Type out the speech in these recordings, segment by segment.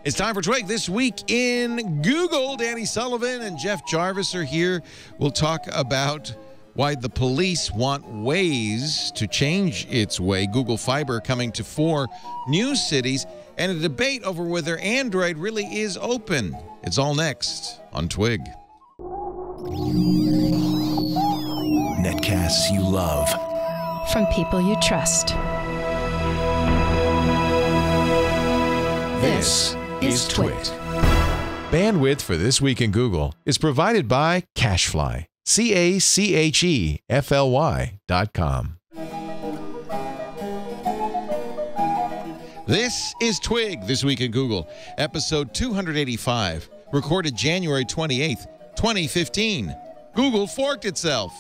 It's time for Twig This Week in Google. Danny Sullivan and Jeff Jarvis are here. We'll talk about why the police want Waze to change its way. Google Fiber coming to 4 new cities, and a debate over whether Android really is open. It's all next on Twig. Netcasts you love. From people you trust. This is Twit. Bandwidth for This Week in Google is provided by Cachefly. CACHEFLY.com. This is Twig This Week in Google, episode 285, recorded January 28th, 2015. Google forked itself.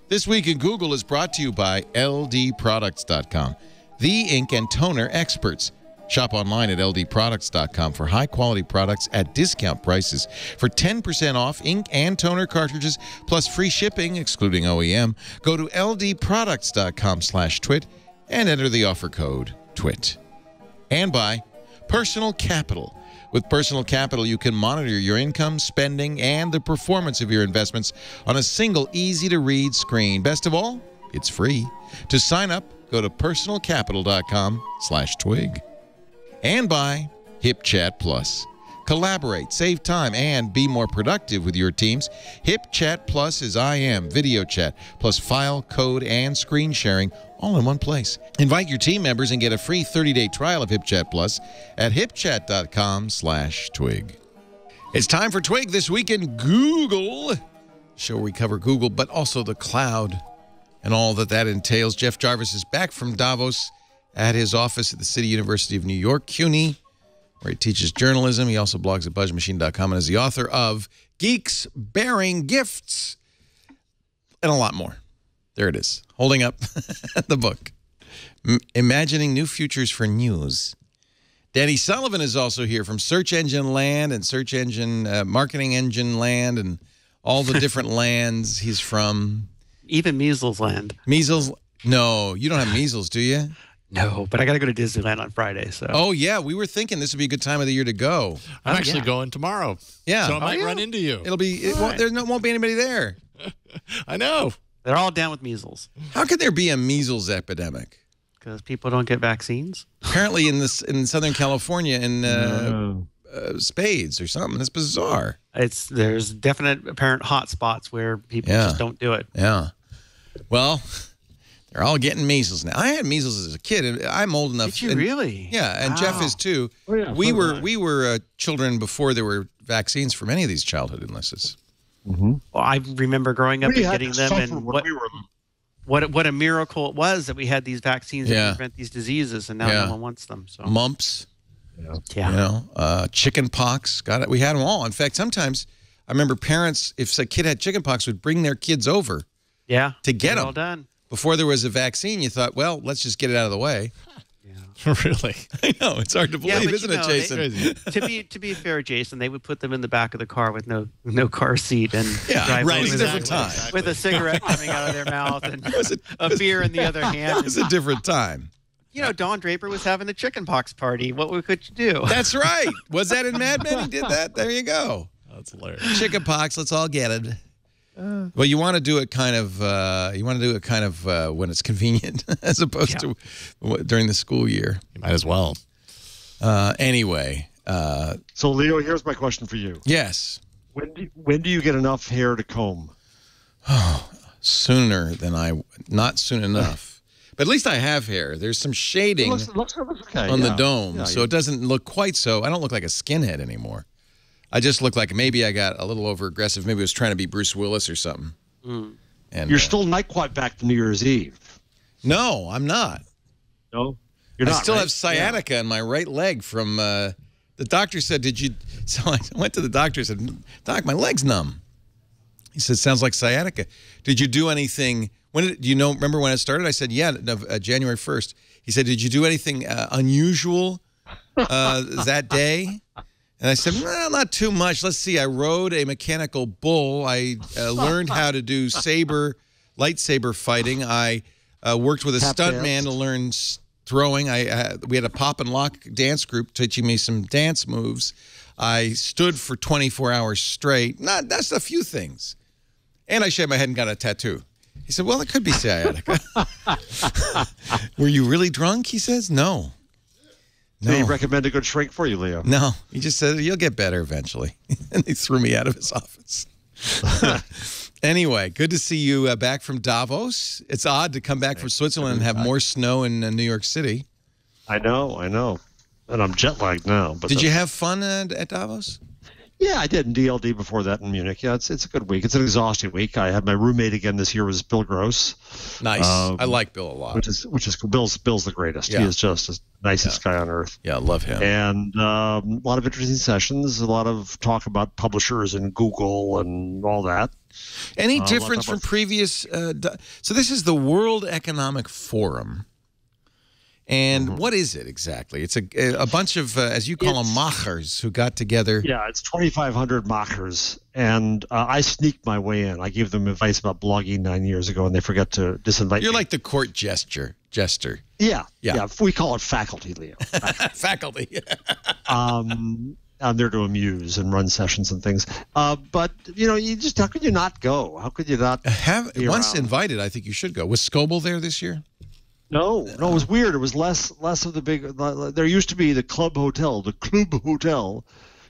This Week in Google is brought to you by LDProducts.com, the ink and toner experts. Shop online at ldproducts.com for high-quality products at discount prices. For 10% off ink and toner cartridges, plus free shipping, excluding OEM, go to ldproducts.com/twit and enter the offer code TWIT. And by Personal Capital. With Personal Capital, you can monitor your income, spending, and the performance of your investments on a single, easy-to-read screen. Best of all, it's free. To sign up, go to personalcapital.com/twig. And by HipChat Plus. Collaborate, save time, and be more productive with your teams. HipChat Plus is IM, video chat, plus file, code, and screen sharing all in one place. Invite your team members and get a free 30-day trial of HipChat Plus at hipchat.com/twig. It's time for Twig This Week in Google. Show where we cover Google, but also the cloud and all that entails. Jeff Jarvis is back from Davos at his office at the City University of New York, CUNY, where he teaches journalism. He also blogs at buzzmachine.com and is the author of Geeks Bearing Gifts and a lot more. There it is, holding up the book, Imagining New Futures for News. Danny Sullivan is also here from Search Engine Land and Search Engine Marketing Engine Land and all the different lands he's from. Even Measles Land. Measles? No, you don't have measles, do you? No, but I got to go to Disneyland on Friday. So. Oh, yeah. We were thinking this would be a good time of the year to go. I'm actually going tomorrow. Yeah. So I might run into you. It'll be, won't be anybody there. I know. They're all down with measles. How could there be a measles epidemic? Because people don't get vaccines. Apparently in Southern California in spades or something. That's bizarre. There's definite apparent hot spots where people just don't do it. Yeah. Well, they're all getting measles now. I had measles as a kid, and I'm old enough. Did you really? Yeah, and wow. Jeff is too. Oh, yeah, we were children before there were vaccines for many of these childhood illnesses. Mm-hmm. Well, I remember growing up and getting them, and what a miracle it was that we had these vaccines that prevent these diseases, and now no one wants them. So mumps, yeah. You know, chicken pox. Got it. We had them all. In fact, sometimes I remember parents, if a kid had chicken pox, would bring their kids over. Yeah, to get them. All done. Before there was a vaccine, you thought, well, let's just get it out of the way. Yeah. Really? I know. It's hard to believe, isn't it, Jason? To be fair, Jason, they would put them in the back of the car with no car seat and drive right. It was a different time. Exactly. With a cigarette coming out of their mouth and a beer in the other hand. It was a different time. You know, Don Draper was having a chicken pox party. What could you do? That's right. Was that in Mad Men? He did that? There you go. That's hilarious. Chicken pox. Let's all get it. Well, you want to do it kind of when it's convenient, as opposed to during the school year. You might as well. Anyway. So, Leo, here's my question for you. Yes. When do you get enough hair to comb? Oh, not soon enough. But at least I have hair. There's some shading looks okay, on the dome, so it doesn't look quite so. I don't look like a skinhead anymore. I just look like maybe I got a little over-aggressive. Maybe I was trying to be Bruce Willis or something. Mm. And you're still not quite back to New Year's Eve. No, I'm not. No? You're not, I still have sciatica in my right leg from the doctor said, did you... So I went to the doctor and said, Doc, my leg's numb. He said, sounds like sciatica. Did you do anything... Do you remember when it started? I said, yeah, January 1st. He said, did you do anything unusual that day? And I said, well, not too much. Let's see. I rode a mechanical bull. I learned how to do lightsaber fighting. I worked with a stuntman to learn throwing. We had a pop and lock dance group teaching me some dance moves. I stood for 24 hours straight. That's a few things. And I shaved my head and got a tattoo. He said, well, it could be sciatica. Were you really drunk? He says, no. Did he recommend a good shrink for you, Leo? No. He just said, you'll get better eventually. And he threw me out of his office. Anyway, good to see you back from Davos. It's odd to come back from Switzerland and have more snow in New York City. I know. And I'm jet lagged now. But did you have fun at Davos? Yeah, I did in DLD before that in Munich. Yeah, it's a good week. It's an exhausting week. I had my roommate again this year was Bill Gross. Nice. I like Bill a lot. Which is cool. Bill's the greatest. Yeah. He is just the nicest guy on earth. Yeah, I love him. And a lot of interesting sessions, a lot of talk about publishers and Google and all that. Any difference from previous? So this is the World Economic Forum. And what is it exactly? It's a bunch of, as you call them, machers who got together. Yeah, it's 2,500 machers. And I sneaked my way in. I gave them advice about blogging 9 years ago, and they forgot to disinvite You're me. like the court jester. Yeah. We call it faculty, Leo. Faculty. I'm there to amuse and run sessions and things. But, how could you not go? How could you not once invited, I think you should go. Was Scoble there this year? No, it was weird. It was less of the big. There used to be the Club Hotel. The Club Hotel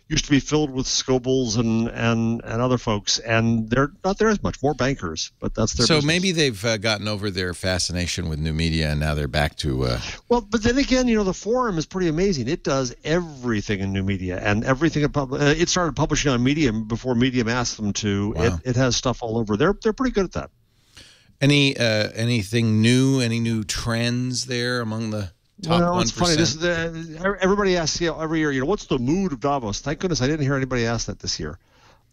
used to be filled with Scobles and other folks, and they're not there as much. More bankers, but that's their. So business. Maybe they've gotten over their fascination with new media, and now they're back to. Well, but then again, the forum is pretty amazing. It does everything in new media, and everything. It started publishing on Medium before Medium asked them to. Wow. It has stuff all over. They're pretty good at that. Anything new? Any new trends there among the top 1%? It's funny. Everybody asks every year. What's the mood of Davos? Thank goodness I didn't hear anybody ask that this year.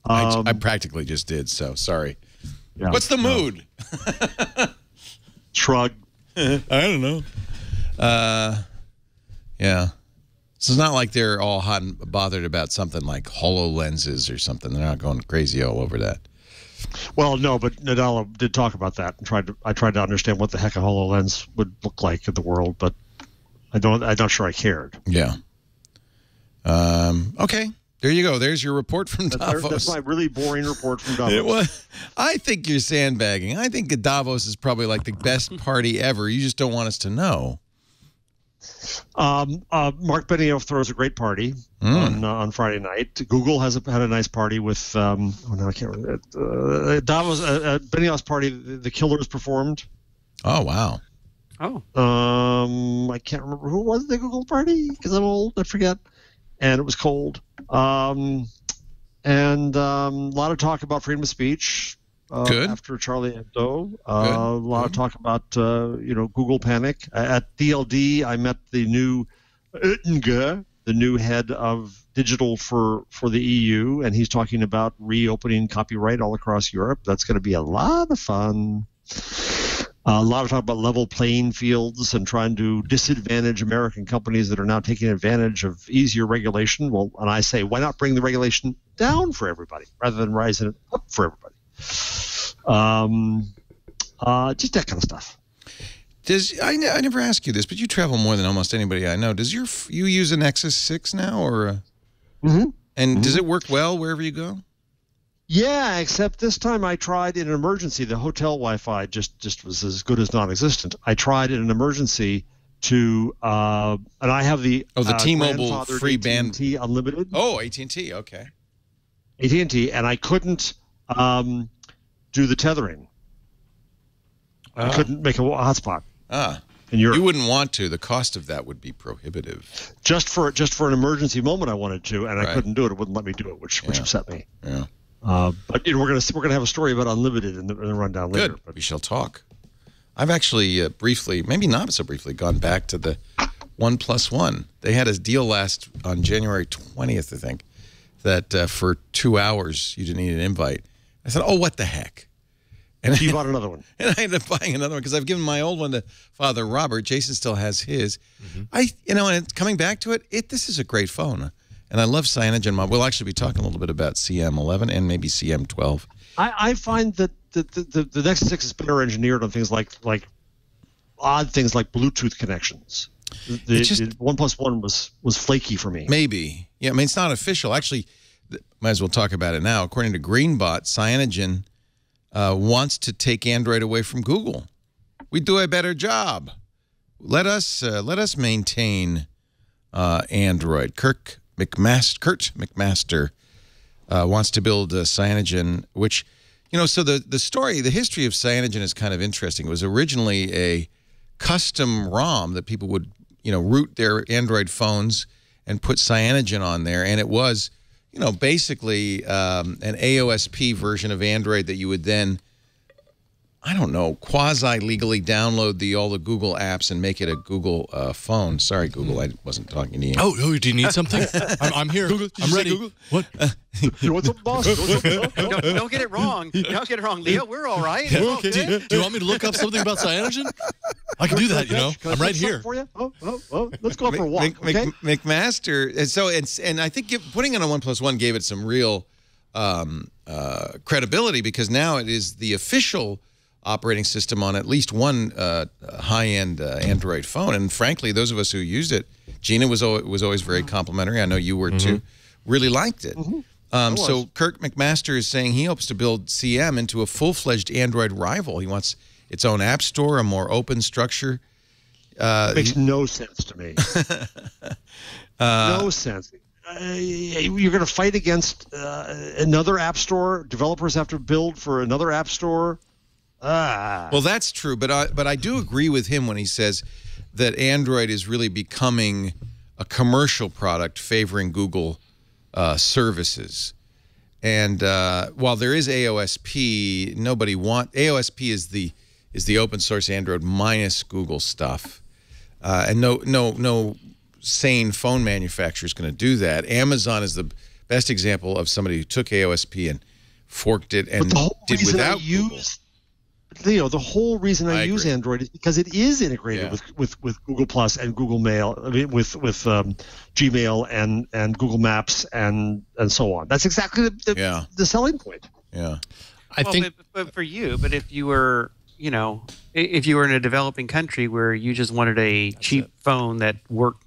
I practically just did. So sorry. Yeah, what's the mood? Shrug. I don't know. Yeah. So it's not like they're all hot and bothered about something like HoloLenses or something. They're not going crazy all over that. Well, no, but Nadella did talk about that, and I tried to understand what the heck a HoloLens would look like in the world, but I'm not sure I cared. Yeah. Okay. There you go. There's your report from Davos. That's my really boring report from Davos. I think you're sandbagging. I think Davos is probably like the best party ever. You just don't want us to know. Mark Benioff throws a great party on Friday night. Google had a nice party with I can't remember Davos. Benioff's party. The Killers performed. Oh wow! I can't remember who was the Google party because I'm old. I forget. And it was cold. And a lot of talk about freedom of speech. Good. After Charlie Hebdo, a lot of talk about Google panic. At DLD, I met the new Oettinger, the new head of digital for the EU, and he's talking about reopening copyright all across Europe. That's going to be a lot of fun. A lot of talk about level playing fields and trying to disadvantage American companies that are now taking advantage of easier regulation. Well, and I say, why not bring the regulation down for everybody rather than rising it up for everybody? Just that kind of stuff. I never ask you this, but you travel more than almost anybody I know. Does you use a Nexus 6 now, or? And does it work well wherever you go? Yeah, except this time I tried in an emergency. The hotel Wi-Fi just was as good as non-existent. I tried in an emergency to, and I have the T-Mobile free band, AT&T Unlimited. Oh, AT&T, okay. AT&T, and I couldn't do the tethering. I couldn't make a hotspot. In Europe. You wouldn't want to. The cost of that would be prohibitive. Just for an emergency moment, I wanted to, and I couldn't do it. It wouldn't let me do it, which upset me. Yeah. But we're gonna have a story about Unlimited in the rundown later. Good. But we shall talk. I've actually briefly, maybe not so briefly, gone back to the 1+1. They had a deal on January 20th, I think, that for 2 hours you didn't need an invite. I said, "Oh, what the heck." And you bought another one. And I ended up buying another one because I've given my old one to Father Robert. Jason still has his. And coming back to it, this is a great phone. And I love Cyanogen. We'll actually be talking a little bit about CM11 and maybe CM12. I find that the Nexus 6 is better engineered on things like odd things like Bluetooth connections. The OnePlus One was flaky for me. Maybe. Yeah, I mean, it's not official. Actually, might as well talk about it now. According to Greenbot, Cyanogen wants to take Android away from Google. We do a better job. Let us maintain Android. Kurt McMaster wants to build Cyanogen, which, you know, so the history of Cyanogen is kind of interesting. It was originally a custom ROM that people would, you know, root their Android phones and put Cyanogen on there, and it was, you know, basically an AOSP version of Android that you would then, I don't know, quasi-legally download all the Google apps and make it a Google phone. Sorry, Google, I wasn't talking to you. Oh, do you need something? I'm here. Google, I'm ready. Google? What? You want some, boss? Don't get it wrong. Don't get it wrong, Leo. We're all right. Yeah. All Do you want me to look up something about Cyanogen? I can do that, you know. I'm right here. For you? Let's go for a walk. Okay? McMaster. And I think putting it on OnePlus One gave it some real credibility, because now it is the official operating system on at least one high-end Android phone. And frankly, those of us who used it, Gina was always very complimentary. I know you were too. Really liked it. So Kurt McMaster is saying he hopes to build CM into a full-fledged Android rival. He wants its own app store, a more open structure. Makes no sense to me. No sense. You're going to fight against another app store. Developers have to build for another app store. Well, that's true, but I do agree with him when he says that Android is really becoming a commercial product favoring Google services. And while there is AOSP, AOSP is the open source Android minus Google stuff, and no sane phone manufacturer is going to do that. Amazon is the best example of somebody who took AOSP and forked it and did without Google. Leo, the whole reason I use Android is because it is integrated with Google Plus and Google Mail, I mean, with Gmail and Google Maps and so on. That's exactly the selling point. Yeah, I think. But for you, if you were, you know, if you were in a developing country where you just wanted a cheap phone that worked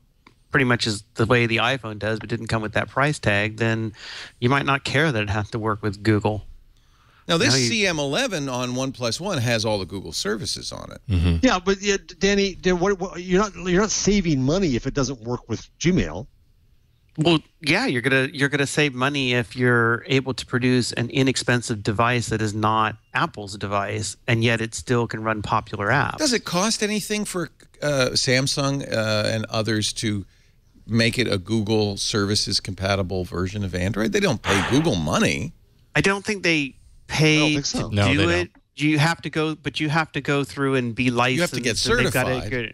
pretty much as the way the iPhone does, but didn't come with that price tag, then you might not care that it has to work with Google. Now, this CM11 on OnePlus One has all the Google services on it. Yeah, but Danny, you're not saving money if it doesn't work with Gmail. Well, yeah, you're gonna save money if you're able to produce an inexpensive device that is not Apple's device, and yet it still can run popular apps. Does it cost anything for Samsung and others to make it a Google services compatible version of Android? They don't pay Google money. I don't think they pay to do it. You have to go through and be licensed. You have to get certified.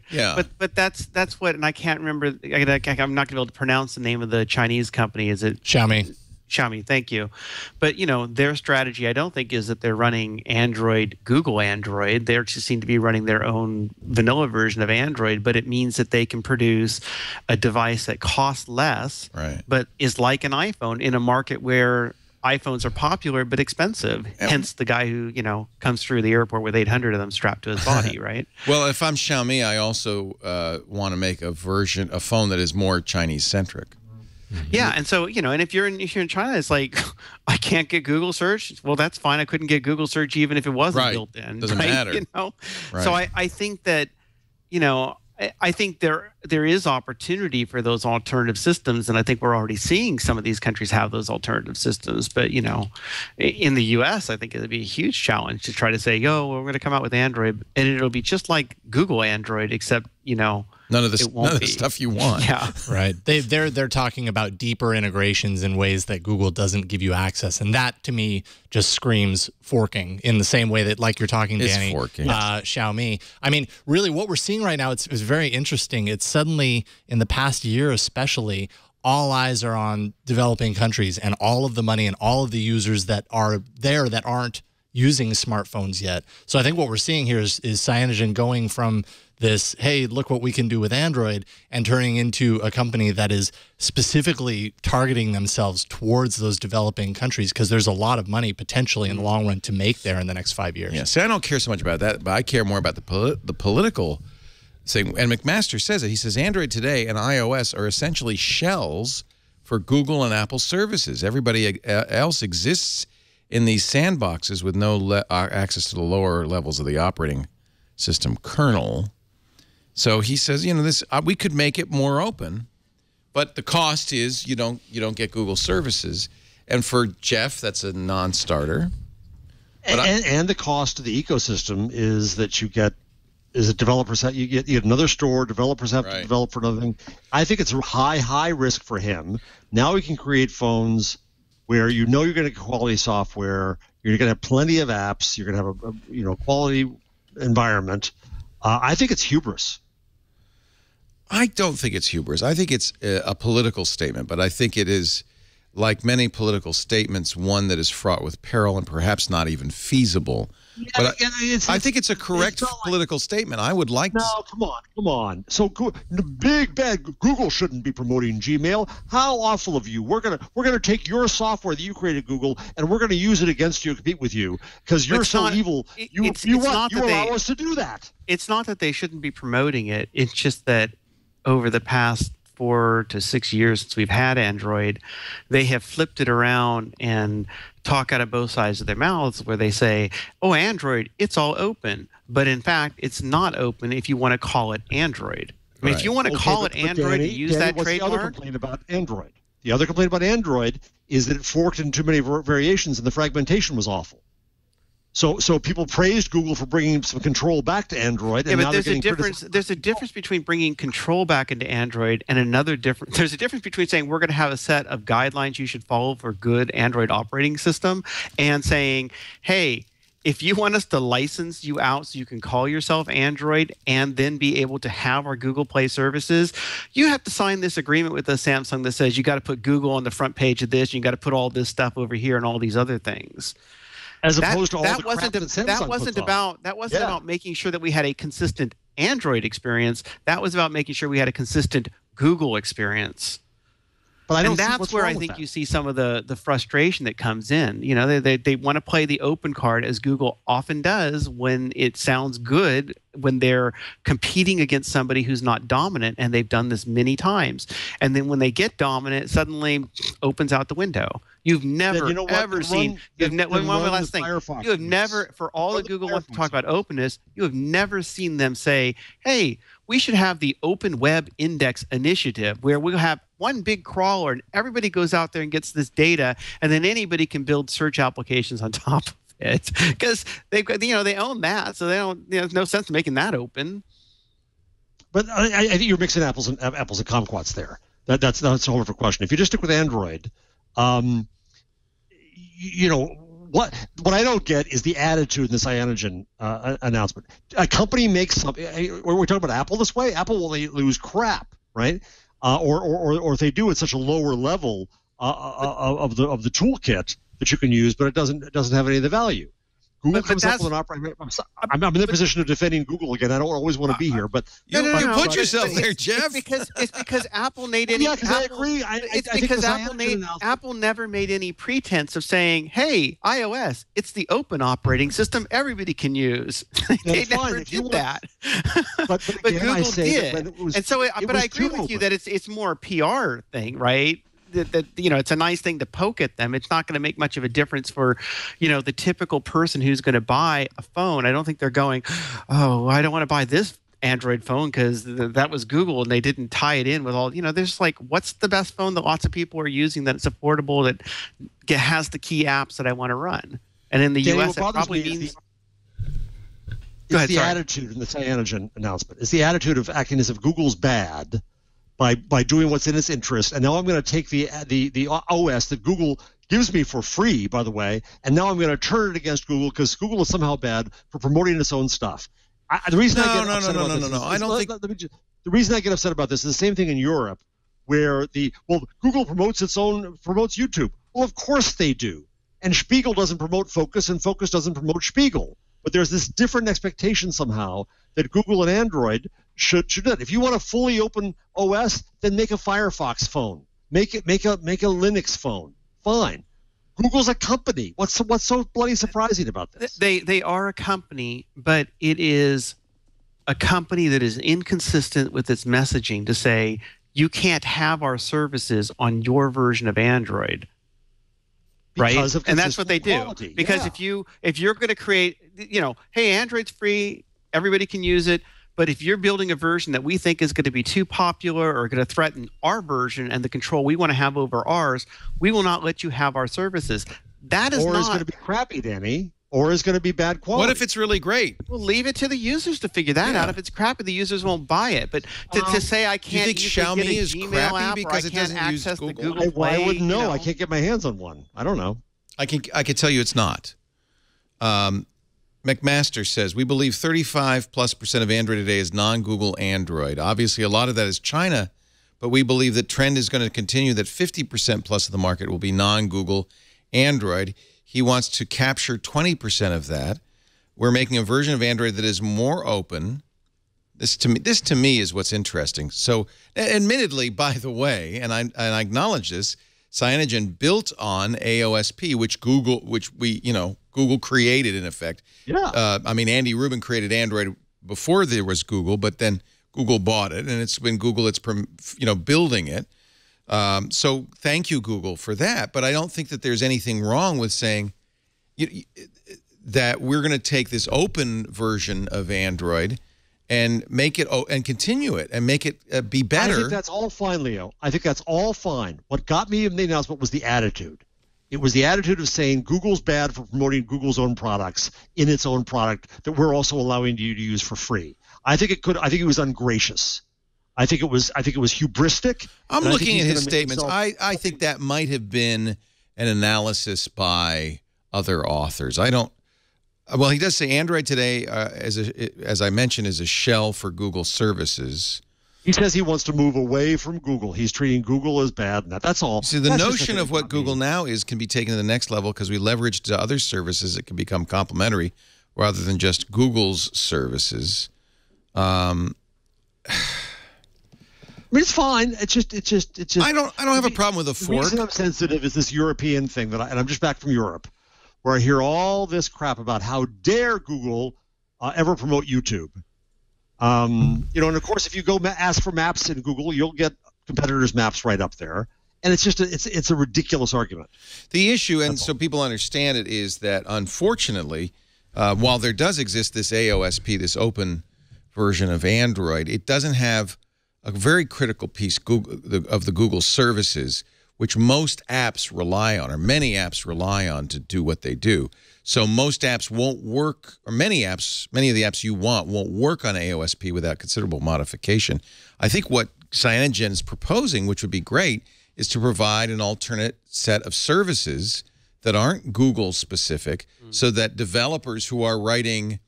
But that's what, and I can't remember. I'm not going to be able to pronounce the name of the Chinese company. Is it Xiaomi? Xiaomi, thank you. But, you know, their strategy, I don't think, is that they're running Android, Google Android. They just seem to be running their own vanilla version of Android, but it means that they can produce a device that costs less, but is like an iPhone in a market where iPhones are popular but expensive. Hence the guy who, you know, comes through the airport with 800 of them strapped to his body, right? Well, if I'm Xiaomi, I also want to make a phone that is more Chinese-centric. Yeah, and so, you know, and if you're in China, it's like, I can't get Google search. Well, that's fine. I couldn't get Google search even if it wasn't built in. Doesn't matter. You know? So I think that, you know, I think there is opportunity for those alternative systems, and I think we're already seeing some of these countries have those alternative systems. But, you know, in the U.S., I think it would be a huge challenge to try to say, "Yo, we're going to come out with Android, and it'll be just like Google Android, except, you know, none of the stuff you want." Yeah, right. They're talking about deeper integrations in ways that Google doesn't give you access, and that to me just screams forking. In the same way that, like you're talking, Danny, Xiaomi. I mean, really, what we're seeing right now, it's very interesting. It's suddenly in the past year, especially, all eyes are on developing countries and all of the money and all of the users that are there that aren't using smartphones yet. So I think what we're seeing here is Cyanogen going from this, hey, look what we can do with Android, and turning into a company that is specifically targeting themselves towards those developing countries, because there's a lot of money potentially in the long run to make there in the next 5 years. Yeah, see, I don't care so much about that, but I care more about the political And McMaster says it. He says Android today and iOS are essentially shells for Google and Apple services. Everybody else exists in these sandboxes with no access to the lower levels of the operating system kernel. So he says, this we could make it more open, but the cost is you don't get Google services. And for Jeff, that's a non-starter. And the cost of the ecosystem is that you get developers you get another store, developers have to develop for another thing. I think it's high risk for him. Now we can create phones where you're going to get quality software, you're going to have plenty of apps, you're going to have a quality environment. I think it's hubris. I don't think it's hubris. I think it's a political statement, but I think it is, like many political statements, one that is fraught with peril and perhaps not even feasible. Yeah, but I think it's a correct political statement. I would like to... No, come on. So big bad Google shouldn't be promoting Gmail. How awful of you. We're gonna take your software that you created, Google, and we're gonna use it against you and compete with you because you're so evil. You allow us to do that. It's not that they shouldn't be promoting it. It's just that over the past 4 to 6 years since we've had Android, they have flipped it around and talk out of both sides of their mouths where they say, oh, Android, it's all open. But in fact, it's not open if you want to call it Android. I mean, if you want to call it Android and use that trademark. The other complaint about Android? The other complaint about Android is that it forked into too many variations and the fragmentation was awful. So people praised Google for bringing some control back to Android. And but there's a difference. There's a difference between bringing control back into Android and another different. There's a difference between saying we're going to have a set of guidelines you should follow for good Android operating system, and saying, hey, if you want us to license you out so you can call yourself Android and then be able to have our Google Play services, you have to sign this agreement with us, Samsung, that says you got to put Google on the front page of this, and you got to put all this stuff over here and all these other things. As opposed to all the crap that wasn't about making sure that we had a consistent Android experience. That was about making sure we had a consistent Google experience. But that's where I think you see some of the frustration that comes in. They want to play the open card, as Google often does when it sounds good, when they're competing against somebody who's not dominant, and they've done this many times. And then when they get dominant, it suddenly opens out the window. You've never ever seen. One last thing. You have never, for all that Google wants to talk about openness, you have never seen them say, "Hey, we should have the Open Web Index Initiative, where we'll have one big crawler, and everybody goes out there and gets this data, and then anybody can build search applications on top of it." Because they own that, so they don't. There's no sense in making that open. But I think you're mixing apples and kumquats there. That's a whole different question. If you just stick with Android. What I don't get is the attitude in the Cyanogen announcement. A company makes something. We're talking about Apple this way. Apple will lose crap, right? Or if they do at such a lower level of the toolkit that you can use, but it doesn't have any of the value. Google comes up with an operating. I'm in the position of defending Google again. I don't always want to be here, but you put yourself there, Jeff. It's because Apple made any. Yeah, because I agree. It's because Apple never made any pretense of saying, "Hey, iOS, it's the open operating system everybody can use." They never did that. But Google did, but I agree with you that it's more a PR thing, right? That it's a nice thing to poke at them. It's not going to make much of a difference for the typical person who's going to buy a phone. I don't think they're going, oh, I don't want to buy this Android phone because that was Google and they didn't tie it in with all. There's like, what's the best phone that lots of people are using that's affordable, that has the key apps that I want to run? And in the US, it probably means. It's the attitude in the Cyanogen announcement. It's the attitude of acting as if Google's bad by doing what's in its interest, and now I'm going to take the OS that Google gives me for free, by the way, and now I'm going to turn it against Google because Google is somehow bad for promoting its own stuff. The reason I get upset about this is the same thing in Europe, where Google promotes YouTube. Well, of course they do, and Spiegel doesn't promote Focus, and Focus doesn't promote Spiegel. But there's this different expectation somehow that Google and Android should do it. If you want a fully open OS, then make a Firefox phone. Make a Linux phone. Fine. Google's a company. What's so bloody surprising about this? They are a company, but it is a company that is inconsistent with its messaging to say you can't have our services on your version of Android. Right, and that's what they do. Quality. Because if you're going to create, hey, Android's free, everybody can use it. But if you're building a version that we think is going to be too popular or going to threaten our version and the control we want to have over ours, we will not let you have our services. That is is going to be crappy, Danny. Or is going to be bad quality. What if it's really great? Well, leave it to the users to figure that out. If it's crappy, the users won't buy it. But to say I can't, do you think Xiaomi is crappy because it doesn't use Google? I wouldn't know. I can't get my hands on one. I don't know. I can tell you it's not. McMaster says, we believe 35+% of Android today is non-Google Android. Obviously, a lot of that is China, but we believe the trend is going to continue, that 50% plus of the market will be non-Google Android. He wants to capture 20% of that. We're making a version of Android that is more open. This to me is what's interesting. So, admittedly, by the way, and I acknowledge this, Cyanogen built on AOSP, which Google created in effect. Yeah. I mean, Andy Rubin created Android before there was Google, but then Google bought it, and it's been Google that's building it. So thank you, Google, for that. But I don't think that there's anything wrong with saying that we're going to take this open version of Android and make it and continue it and make it be better. I think that's all fine, Leo. I think that's all fine. What got me in the announcement was the attitude. It was the attitude of saying Google's bad for promoting Google's own products in its own product that we're also allowing you to use for free. I think it was ungracious. I think it was hubristic. I'm looking at his statements. I think that might have been an analysis by other authors. I don't. Well, he does say Android today, as I mentioned, is a shell for Google services. He says he wants to move away from Google. He's treating Google as bad. That's all. See, the notion of what Google now is can be taken to the next level because we leverage to other services that can become complementary rather than just Google's services. I mean, it's fine. It's just. I don't have a problem with a fork. The reason I'm sensitive is this European thing and I'm just back from Europe, where I hear all this crap about how dare Google ever promote YouTube. And of course, if you go ask for maps in Google, you'll get competitors' maps right up there. And it's just it's a ridiculous argument. The issue, and so people understand it, is that unfortunately, while there does exist this AOSP, this open version of Android, it doesn't have a very critical piece of the Google services, which most apps rely on, or many apps rely on to do what they do. So most apps won't work, or many of the apps you want won't work on AOSP without considerable modification. I think what Cyanogen is proposing, which would be great, is to provide an alternate set of services that aren't Google specific, so that developers who are writing,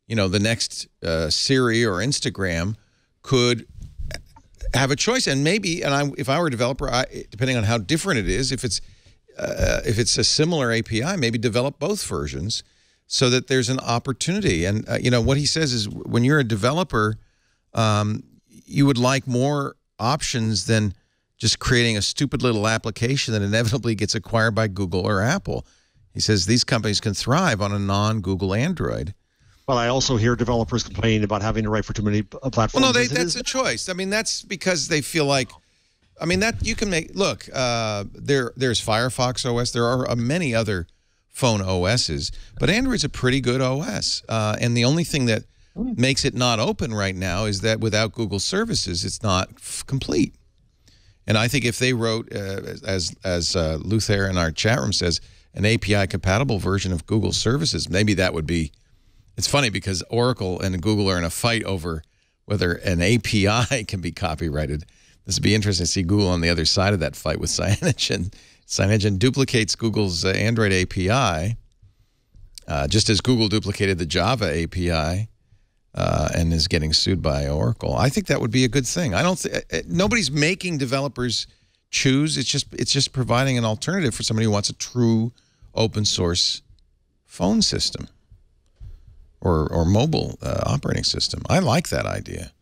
the next Siri or Instagram could have a choice. And maybe, if I were a developer, depending on how different it is, if it's a similar API, maybe develop both versions so that there's an opportunity. And, what he says is when you're a developer, you would like more options than just creating a stupid little application that inevitably gets acquired by Google or Apple. He says these companies can thrive on a non-Google Android. Well, I also hear developers complaining about having to write for too many platforms. Well, no, that's a choice. I mean, that's because they feel like, that you can make, look, there's Firefox OS. There are many other phone OSs, but Android's a pretty good OS. And the only thing that makes it not open right now is that without Google services, it's not complete. And I think if they wrote, as Luther in our chat room says, an API-compatible version of Google services, maybe that would be. It's funny because Oracle and Google are in a fight over whether an API can be copyrighted. This would be interesting to see Google on the other side of that fight with Cyanogen. Cyanogen duplicates Google's Android API, just as Google duplicated the Java API and is getting sued by Oracle. I think that would be a good thing. Nobody's making developers choose. It's just providing an alternative for somebody who wants a true open source phone system. Or mobile operating system. I like that idea.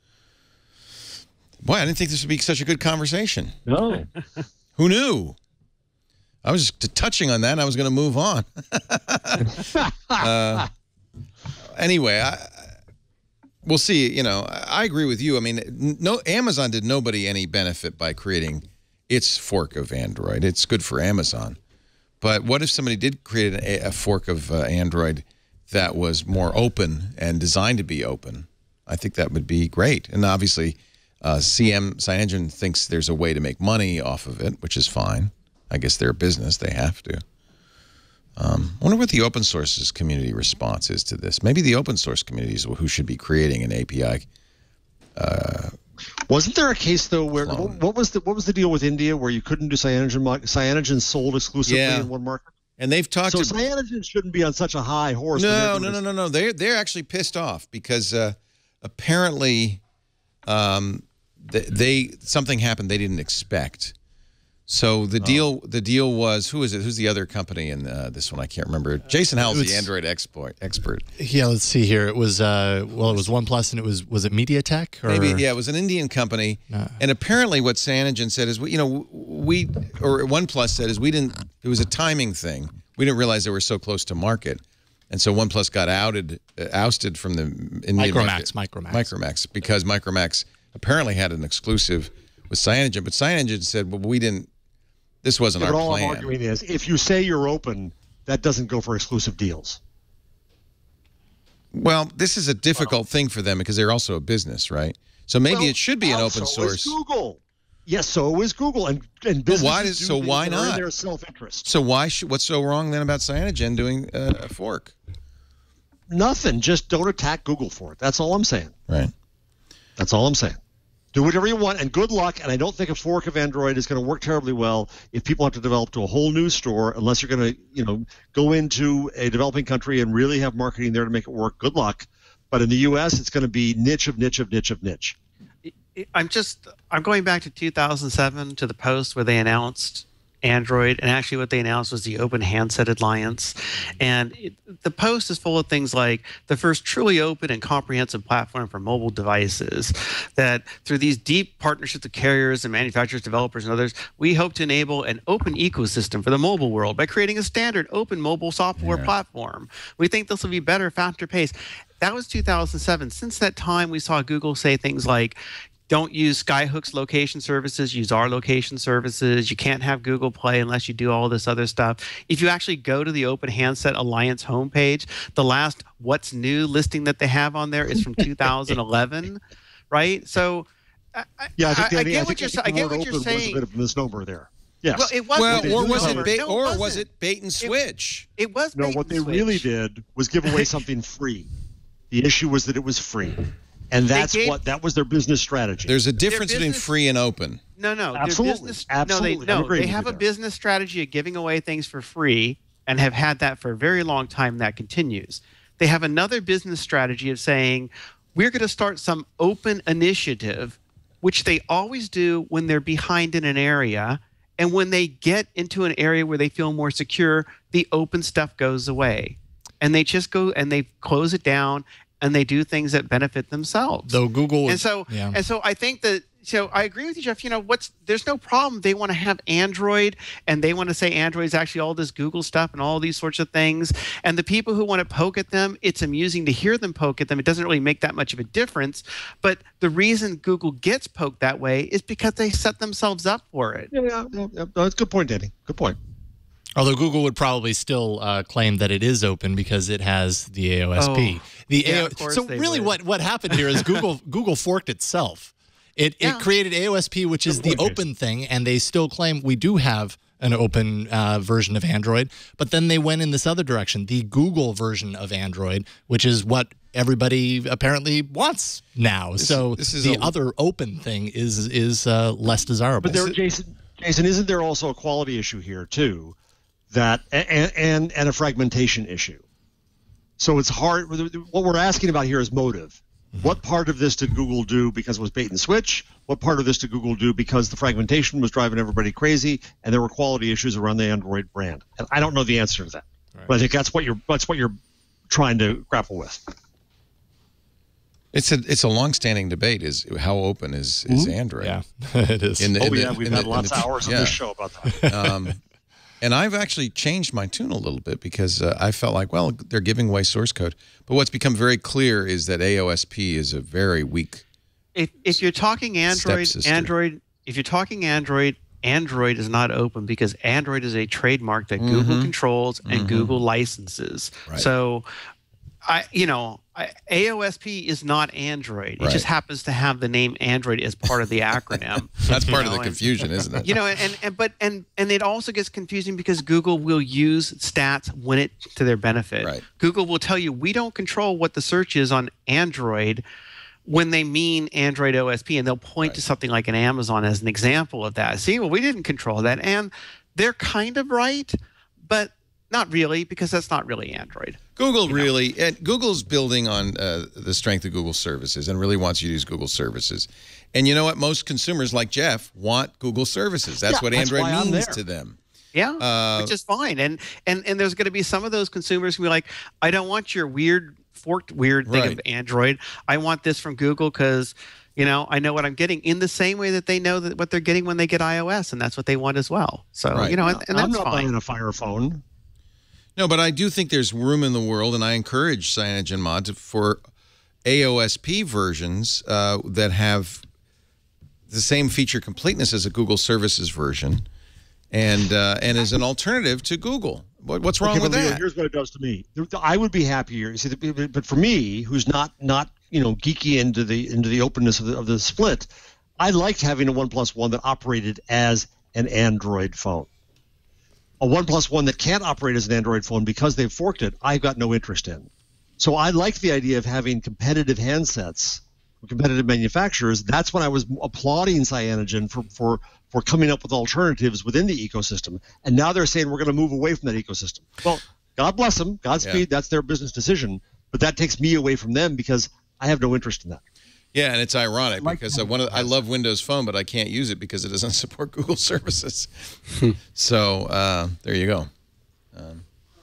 Boy, I didn't think this would be such a good conversation. No. Who knew? I was just touching on that, and I was going to move on. Anyway, we'll see. You know, I agree with you. I mean, Amazon did nobody any benefit by creating its fork of Android. It's good for Amazon. But what if somebody did create a fork of Android that was more open and designed to be open? I think that would be great. And obviously, Cyanogen thinks there's a way to make money off of it, which is fine. I guess they're a business. They have to. I wonder what the open source's community response is to this. Maybe the open source community is who should be creating an API. Wasn't there a case though where what was the deal with India where you couldn't do cyanogen? Cyanogen sold exclusively in one market. And they've talked. So Cyanogen shouldn't be on such a high horse. No. They're actually pissed off because apparently something happened they didn't expect. So the deal was, who is it? Who's the other company in this one? I can't remember. Jason Howell's the Android expert. Yeah, let's see here. It was it was OnePlus, and was it MediaTek? Or? Maybe, yeah, it was an Indian company. And apparently, what Cyanogen said is, OnePlus said is it was a timing thing. We didn't realize they were so close to market, and so OnePlus got ousted from the Indian market. Micromax, because Micromax apparently had an exclusive with Cyanogen, but Cyanogen said, well, we didn't. This wasn't our plan. All I'm arguing is, if you say you're open, that doesn't go for exclusive deals. Well, this is a difficult thing for them because they're also a business, right? So maybe it should be an open source. So is Google. Yes, so is Google, and businesses why not? In their self-interest. So what's so wrong then about Cyanogen doing a fork? Nothing. Just don't attack Google for it. That's all I'm saying. Right. That's all I'm saying. Do whatever you want, and good luck. And I don't think a fork of Android is going to work terribly well if people have to develop to a whole new store, unless you're going to, go into a developing country and really have marketing there to make it work. Good luck. But in the U.S., it's going to be niche of niche of niche of niche. I'm going back to 2007 to the post where they announced Android, and actually what they announced was the Open Handset Alliance. And the post is full of things like the first truly open and comprehensive platform for mobile devices, that through these deep partnerships with carriers and manufacturers, developers, and others, we hope to enable an open ecosystem for the mobile world by creating a standard open mobile software platform. We think this will be better, faster pace. That was 2007. Since that time, we saw Google say things like, don't use Skyhook's location services, use our location services. You can't have Google Play unless you do all this other stuff. If you actually go to the Open Handset Alliance homepage, the last What's New listing that they have on there is from 2011, right? So I get what you're saying. Was a bit of a misnomer there. Yes. Well, it wasn't. Was it bait and switch? It was bait and switch. No, what they really did was give away something free. The issue was that it was free. And that was their business strategy. There's a difference between free and open. No. Absolutely. They have a business strategy of giving away things for free and have had that for a very long time. That continues. They have another business strategy of saying, we're going to start some open initiative, which they always do when they're behind in an area. And when they get into an area where they feel more secure, the open stuff goes away. And they just go and they close it down. And they do things that benefit themselves. Though Google, and so I think that. So I agree with you, Jeff. There's no problem. They want to have Android, and they want to say Android is actually all this Google stuff and all these sorts of things. And the people who want to poke at them, it's amusing to hear them poke at them. It doesn't really make that much of a difference. But the reason Google gets poked that way is because they set themselves up for it. Yeah. That's a good point, Danny. Good point. Although Google would probably still claim that it is open because it has the AOSP. So really what happened here is Google forked itself. It created AOSP, which is the open thing, and they still claim we do have an open version of Android. But then they went in this other direction, the Google version of Android, which is what everybody apparently wants now. This is the other open thing is less desirable. But Jason, isn't there also a quality issue here too? That and a fragmentation issue. So it's hard. What we're asking about here is motive. Mm-hmm. What part of this did Google do because it was bait and switch? What part of this did Google do because the fragmentation was driving everybody crazy and there were quality issues around the Android brand? And I don't know the answer to that. Right. But I think that's what you're trying to grapple with. It's a long-standing debate. Is how open is Android? Yeah, it is. We've had lots of hours on this show about that. And I've actually changed my tune a little bit because I felt like, well, they're giving away source code. But what's become very clear is that AOSP is a very weak. If you're talking Android, if you're talking Android is not open because Android is a trademark that Google controls and Google licenses. Right. So, AOSP is not Android. It just happens to have the name Android as part of the acronym. That's part of the confusion, isn't it? And it also gets confusing because Google will use stats when it to their benefit. Right. Google will tell you we don't control what the search is on Android when they mean Android OSP, and they'll point to something like an Amazon as an example of that. See, well, we didn't control that, and they're kind of right, but not really, because that's not really Android. Google's building on the strength of Google services and really wants you to use Google services. And you know what? Most consumers like Jeff want Google services. That's what Android means to them. Yeah, which is fine. And there's going to be some of those consumers who be like, I don't want your forked thing of Android. I want this from Google because, I know what I'm getting in the same way that they know that what they're getting when they get iOS, and that's what they want as well. So, and that's I'm not buying a Fire phone. No, but I do think there's room in the world, and I encourage Cyanogen Mod for AOSP versions that have the same feature completeness as a Google Services version, and as an alternative to Google. What's wrong with that? Here's what it does to me. I would be happier. See, but for me, who's not geeky into the openness of the split, I liked having a 1+1 that operated as an Android phone. A 1+1 that can't operate as an Android phone because they've forked it, I've got no interest in. So I like the idea of having competitive handsets from competitive manufacturers. That's when I was applauding Cyanogen for coming up with alternatives within the ecosystem. And now they're saying we're going to move away from that ecosystem. Well, God bless them. Godspeed. That's their business decision. But that takes me away from them because I have no interest in that. Yeah, and it's ironic because I love Windows Phone, but I can't use it because it doesn't support Google services. So there you go.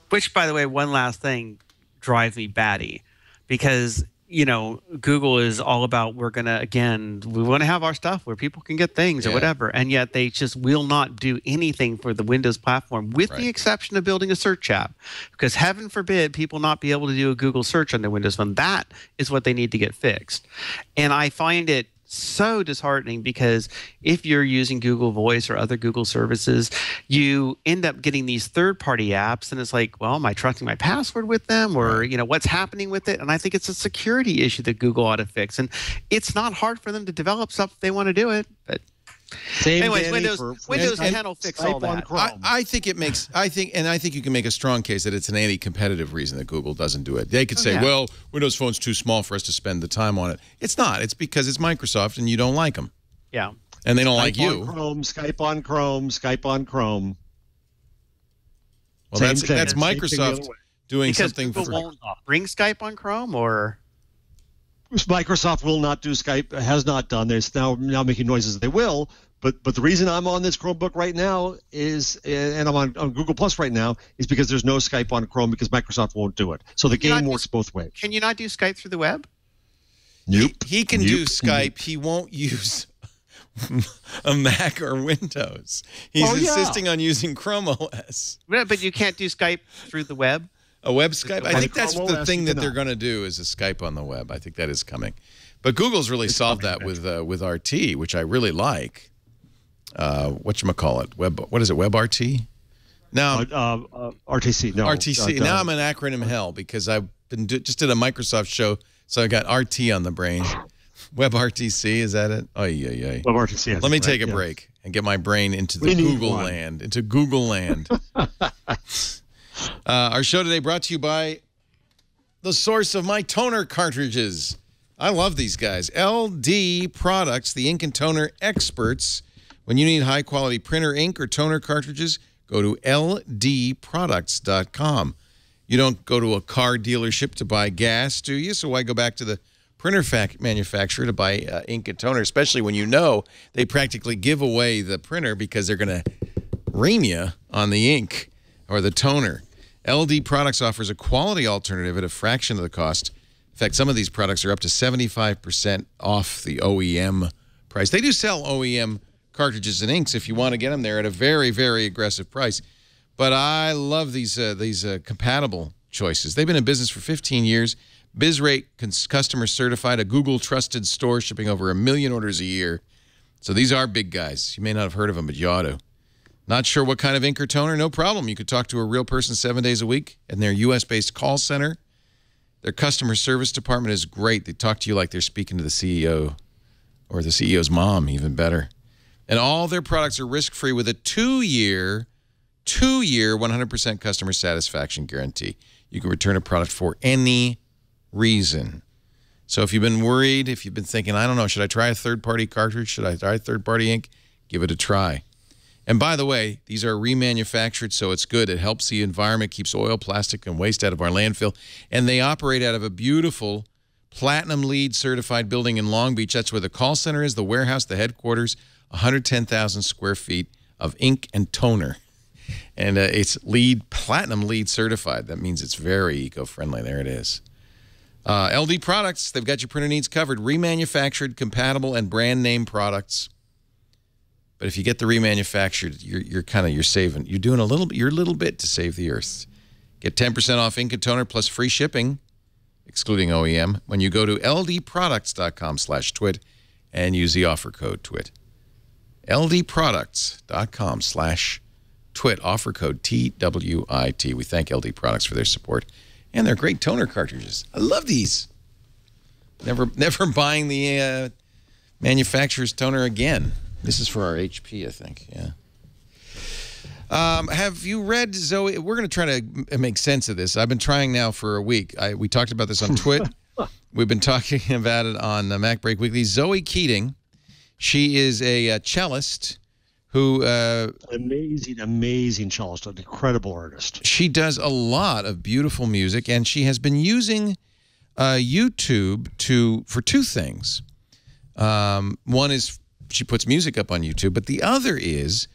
Which, by the way, one last thing drives me batty because, Google is all about we want to have our stuff where people can get things or whatever, and yet they just will not do anything for the Windows platform with the exception of building a search app because heaven forbid people not be able to do a Google search on their Windows Phone. That is what they need to get fixed. And I find it so disheartening because if you're using Google Voice or other Google services, you end up getting these third-party apps, and it's like, well, am I trusting my password with them, or what's happening with it? And I think it's a security issue that Google ought to fix. And it's not hard for them to develop stuff if they want to do it, but. Anyways, Windows 10 will fix all that. I think it makes. I think you can make a strong case that it's an anti-competitive reason that Google doesn't do it. They could say, well, Windows Phone's too small for us to spend the time on it. It's not. It's because it's Microsoft and you don't like them. Yeah. And they don't like you. Skype on Chrome. Skype on Chrome. Well, that's Microsoft doing something for. Won't bring Skype on Chrome, or. Microsoft will not do Skype, has not done. They're now making noises that they will. But the reason I'm on this Chromebook right now is, and I'm on Google Plus right now, is because there's no Skype on Chrome because Microsoft won't do it. So the game works both ways. Can you not do Skype through the web? Nope. He can do Skype. He won't use a Mac or Windows. He's insisting on using Chrome OS. But you can't do Skype through the web? A web Skype? I think that's the thing that they're going to do is a Skype on the web. I think that is coming. But Google's really solved that with RT, which I really like. Whatchamacallit? What is it, WebRT? Now, RTC. No, RTC. Now I'm in acronym hell because I've been just did a Microsoft show, so I got RT on the brain. WebRTC, is that it? Oh, yeah. WebRTC. Let me take a break and get my brain into the Google land. Into Google land. Our show today brought to you by the source of my toner cartridges. I love these guys. LD Products, the ink and toner experts. When you need high-quality printer ink or toner cartridges, go to ldproducts.com. You don't go to a car dealership to buy gas, do you? So why go back to the printer manufacturer to buy ink and toner, especially when you know they practically give away the printer because they're going to ream you on the ink or the toner. LD Products offers a quality alternative at a fraction of the cost. In fact, some of these products are up to 75% off the OEM price. They do sell OEM cartridges and inks if you want to get them there at a very, very aggressive price. But I love these compatible choices. They've been in business for 15 years. BizRate customer certified, a Google trusted store shipping over 1 million orders a year. So these are big guys. You may not have heard of them, but you ought to. Not sure what kind of ink or toner? No problem. You could talk to a real person 7 days a week in their U.S.-based call center. Their customer service department is great. They talk to you like they're speaking to the CEO or the CEO's mom, even better. And all their products are risk-free with a two-year 100% customer satisfaction guarantee. You can return a product for any reason. So if you've been worried, if you've been thinking, I don't know, should I try a third-party cartridge? Should I try third-party ink? Give it a try. And by the way, these are remanufactured, so it's good. It helps the environment, keeps oil, plastic, and waste out of our landfill. And they operate out of a beautiful Platinum LEED certified building in Long Beach. That's where the call center is, the warehouse, the headquarters, 110,000 square feet of ink and toner. And it's Platinum LEED certified. That means it's very eco-friendly. There it is. LD Products, they've got your printer needs covered. Remanufactured, compatible, and brand name products. But if you get the remanufactured, you're saving. You're doing your little bit to save the earth. Get 10% off ink and toner plus free shipping, excluding OEM, when you go to ldproducts.com/twit and use the offer code TWIT. ldproducts.com/twit, offer code TWIT. We thank LD Products for their support. And they're great toner cartridges. I love these. Never buying the manufacturer's toner again. This is for our HP, I think. Yeah. Have you read Zoe? We're going to try to make sense of this. I've been trying now for a week. We talked about this on Twit. We've been talking about it on Mac Break Weekly. Zoe Keating. She is a cellist who amazing cellist, an incredible artist. She does a lot of beautiful music, and she has been using YouTube for two things. One is she puts music up on YouTube, but the other is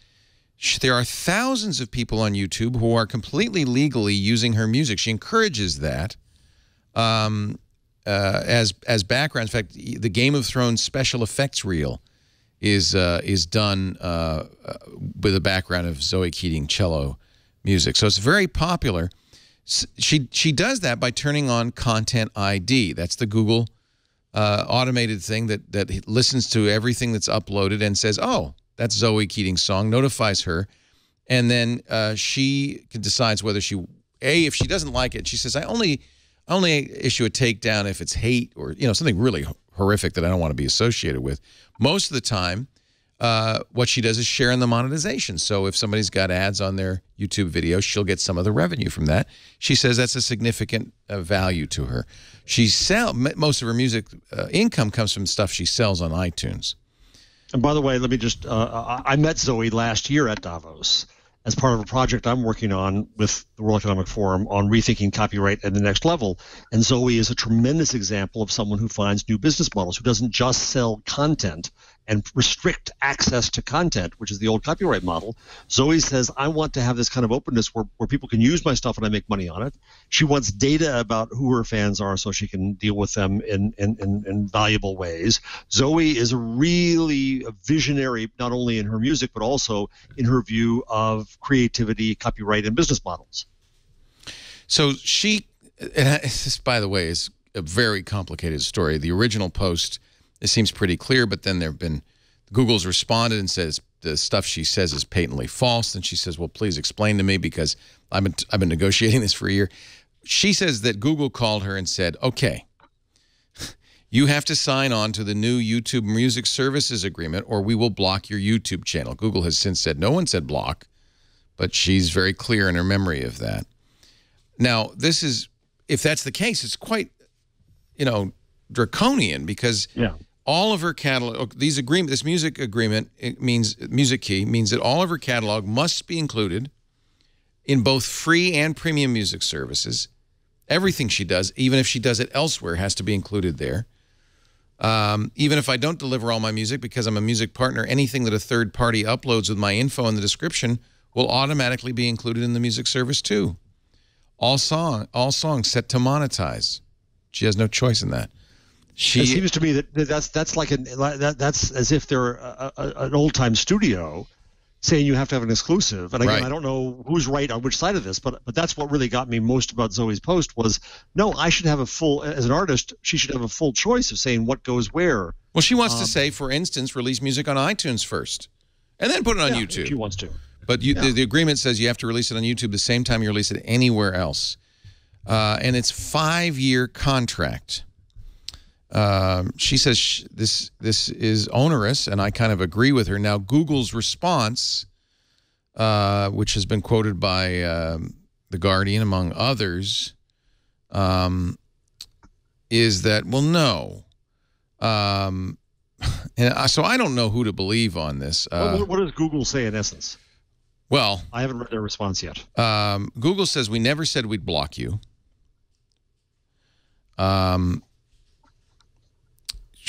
there are thousands of people on YouTube who are completely legally using her music. She encourages that as background. In fact, the Game of Thrones special effects reel is done with a background of Zoe Keating cello music. So it's very popular. She does that by turning on Content ID. That's the Google automated thing that listens to everything that's uploaded and says, oh, that's Zoe Keating's song, notifies her, and then she decides whether if she doesn't like it, she says, I only issue a takedown if it's hate or something really horrific that I don't want to be associated with. Most of the time, what she does is share in the monetization. So if somebody's got ads on their YouTube video, she'll get some of the revenue from that. She says that's a significant value to her. Most of her music income comes from stuff she sells on iTunes. And by the way, let me just, I met Zoe last year at Davos as part of a project I'm working on with the World Economic Forum on rethinking copyright at the next level. And Zoe is a tremendous example of someone who finds new business models, who doesn't just sell content and restrict access to content, which is the old copyright model. Zoe says, I want to have this kind of openness where people can use my stuff and I make money on it. She wants data about who her fans are so she can deal with them in valuable ways. Zoe is a visionary, not only in her music, but also in her view of creativity, copyright, and business models. So this, by the way, is a very complicated story. The original post, it seems pretty clear, but then Google's responded and says the stuff she says is patently false. And she says, well, please explain to me because I've been negotiating this for a year. She says that Google called her and said, okay, you have to sign on to the new YouTube Music Services Agreement or we will block your YouTube channel. Google has since said, no one said block, but she's very clear in her memory of that. Now, if that's the case, it's quite, draconian because all of her catalog, this music agreement, music key means that all of her catalog must be included in both free and premium music services. Everything she does, even if she does it elsewhere, has to be included there. Even if I don't deliver all my music because I'm a music partner, anything that a third party uploads with my info in the description will automatically be included in the music service too. All songs set to monetize. She has no choice in that. It seems to me that's as if they're an old time studio saying you have to have an exclusive. And again, Right. I don't know who's right on which side of this, but that's what really got me most about Zoe's post was, no, I should have a full, as an artist, she should have a full choice of saying what goes where. Well, she wants to say, for instance, release music on iTunes first, and then put it on YouTube. She wants to. But the agreement says you have to release it on YouTube the same time you release it anywhere else. And it's 5-year contract. She says this is onerous, and I kind of agree with her. Now, Google's response, which has been quoted by The Guardian, among others, is that, well, no. And so I don't know who to believe on this. What does Google say in essence? Well, I haven't read their response yet. Google says we never said we'd block you.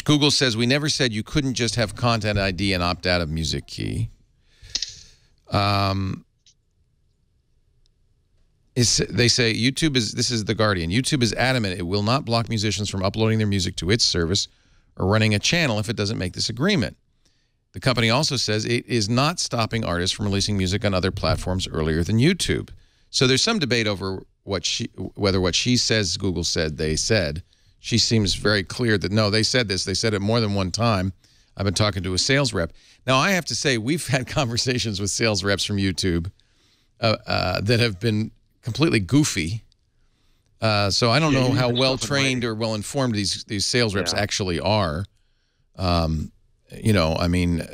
Google says we never said you couldn't just have Content ID and opt out of Music Key. They say YouTube is, this is The Guardian, YouTube is adamant it will not block musicians from uploading their music to its service or running a channel if it doesn't make this agreement. The company also says it is not stopping artists from releasing music on other platforms earlier than YouTube. So there's some debate over whether what she says Google said they said. She seems very clear that, no, they said this. They said it more than one time. I've been talking to a sales rep. Now, I have to say, we've had conversations with sales reps from YouTube that have been completely goofy. So I don't know how well-trained or well-informed these sales reps actually are. You know, I mean,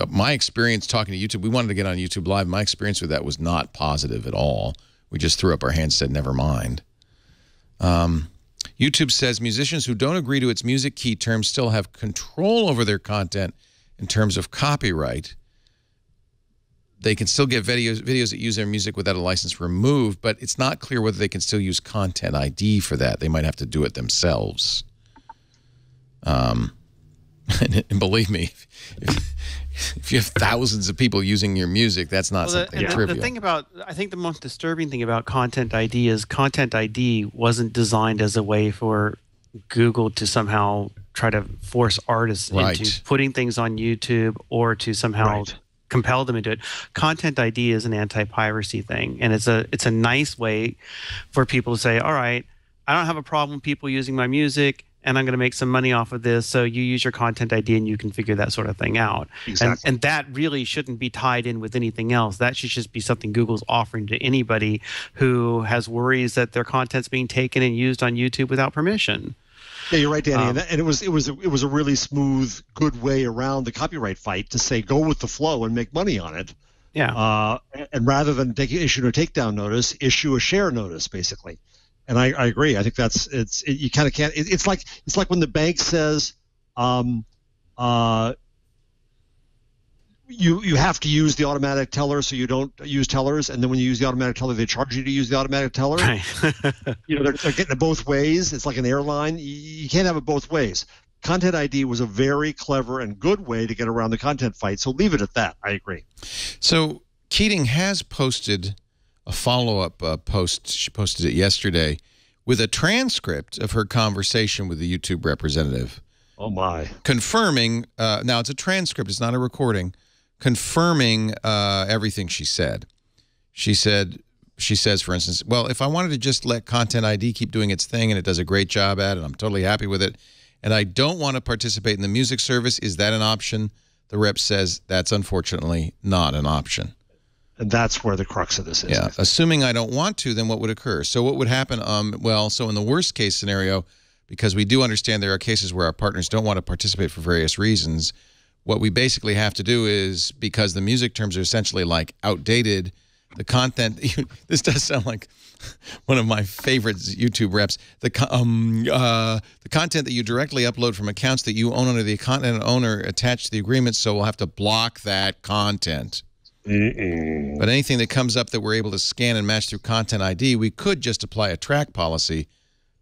my experience talking to YouTube, we wanted to get on YouTube Live. My experience with that was not positive at all. We just threw up our hands and said, never mind. YouTube says musicians who don't agree to its Music Key terms still have control over their content in terms of copyright. They can still get videos that use their music without a license removed, but it's not clear whether they can still use Content ID for that. They might have to do it themselves. And believe me, if you have thousands of people using your music, that's not something trivial. The thing about, I think the most disturbing thing about Content ID is Content ID wasn't designed as a way for Google to somehow try to force artists into putting things on YouTube or to somehow compel them into it. Content ID is an anti-piracy thing, and it's a nice way for people to say, all right, I don't have a problem with people using my music, and I'm going to make some money off of this, so you use your Content ID and you can figure that sort of thing out. Exactly. And that really shouldn't be tied in with anything else. That should just be something Google's offering to anybody who has worries that their content's being taken and used on YouTube without permission. Yeah, you're right, Danny. And it was a really smooth, good way around the copyright fight to say go with the flow and make money on it. Yeah. And rather than issue a takedown notice, issue a share notice, basically. And I agree. I think you kind of can't. It's like when the bank says, you have to use the automatic teller, so you don't use tellers, and then when you use the automatic teller, they charge you to use the automatic teller. Right. You know, they're getting it both ways. It's like an airline. You can't have it both ways. Content ID was a very clever and good way to get around the content fight. So leave it at that. I agree. So Keating has posted a follow-up post. She posted it yesterday with a transcript of her conversation with the YouTube representative. Oh, my. Confirming, now it's a transcript, it's not a recording, confirming everything she said. She says, for instance, well, if I wanted to just let Content ID keep doing its thing and it does a great job at it, and I'm totally happy with it, and I don't want to participate in the music service, is that an option? The rep says that's unfortunately not an option. And that's where the crux of this is. Yeah. Assuming I don't want to, then what would occur? So what would happen? Well, so in the worst case scenario, because we do understand there are cases where our partners don't want to participate for various reasons, what we basically have to do is, because the music terms are essentially like outdated, the content, this does sound like one of my favorite YouTube reps, the content that you directly upload from accounts that you own under the content owner attached to the agreement, so we'll have to block that content. But anything that comes up that we're able to scan and match through Content ID, we could just apply a track policy,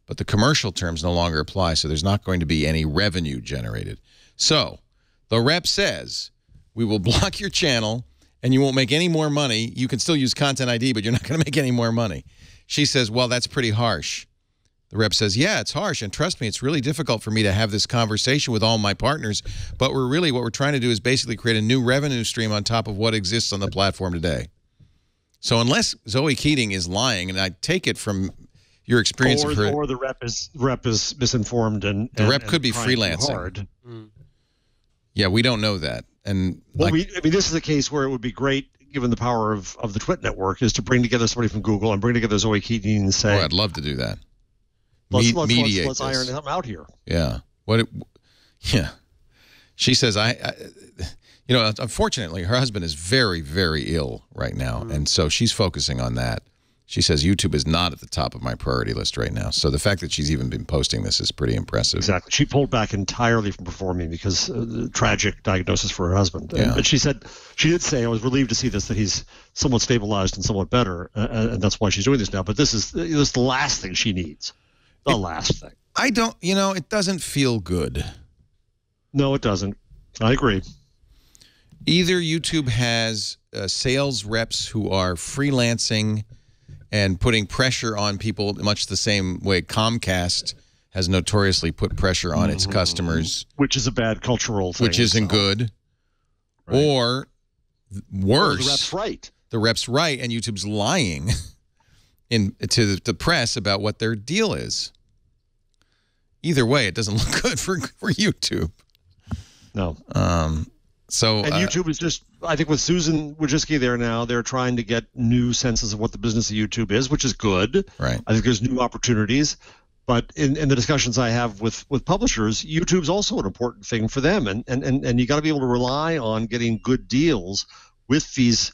but the commercial terms no longer apply, so there's not going to be any revenue generated. So the rep says, we will block your channel and you won't make any more money. You can still use Content ID, but you're not going to make any more money. She says, well, that's pretty harsh. The rep says, yeah, it's harsh, and trust me, it's really difficult for me to have this conversation with all my partners, but what we're trying to do is basically create a new revenue stream on top of what exists on the platform today. So unless Zoe Keating is lying, and I take it from your experience of her... Or the rep is misinformed and... The rep could be freelancing. freelancing. Yeah, we don't know that. And well, I mean, this is a case where it would be great, given the power of the Twit network, is to bring together somebody from Google and bring together Zoe Keating and say... Oh, I'd love to do that. Let's iron them out here. Yeah. Yeah. She says, unfortunately, her husband is very, very ill right now, and so she's focusing on that. She says YouTube is not at the top of my priority list right now. So the fact that she's even been posting this is pretty impressive. Exactly. She pulled back entirely from performing because tragic diagnosis for her husband. Yeah. But she did say, I was relieved to see this, that he's somewhat stabilized and somewhat better, and that's why she's doing this now. But this is the last thing she needs. The last thing. I don't, it doesn't feel good. No, it doesn't. I agree. Either YouTube has sales reps who are freelancing and putting pressure on people much the same way Comcast has notoriously put pressure on its customers. Which is a bad cultural thing. Which isn't good. Right. Or worse. Or the rep's right. The rep's right, and YouTube's lying to the press about what their deal is. Either way, it doesn't look good for YouTube. No. And YouTube is just, I think with Susan Wojcicki there now, they're trying to get new senses of what the business of YouTube is, which is good. Right. I think there's new opportunities. But in the discussions I have with publishers, YouTube's also an important thing for them. And you got to be able to rely on getting good deals with these.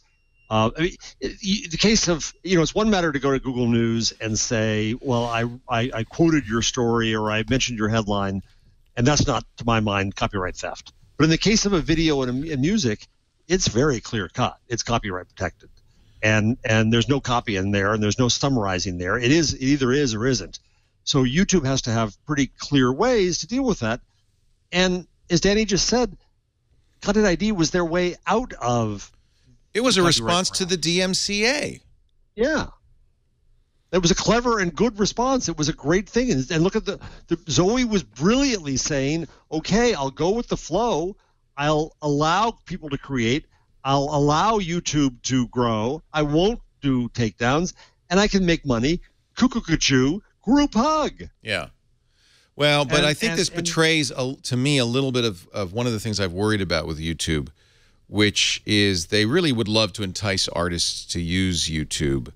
The case of, it's one matter to go to Google News and say, well, I quoted your story or I mentioned your headline, and that's not, to my mind, copyright theft. But in the case of a video and music, it's very clear cut. It's copyright protected, and there's no copy in there, and there's no summarizing there. It either is or isn't. So YouTube has to have pretty clear ways to deal with that. And as Danny just said, Content ID was their way out of. It was a response to the DMCA. Yeah. It was a clever and good response. It was a great thing. And look at the Zoe was brilliantly saying, okay, I'll go with the flow. I'll allow people to create. I'll allow YouTube to grow. I won't do takedowns. And I can make money. Cuckoo-cuckoo, group hug. Yeah. Well, but I think this betrays, to me, a little bit of one of the things I've worried about with YouTube, which is they really would love to entice artists to use YouTube,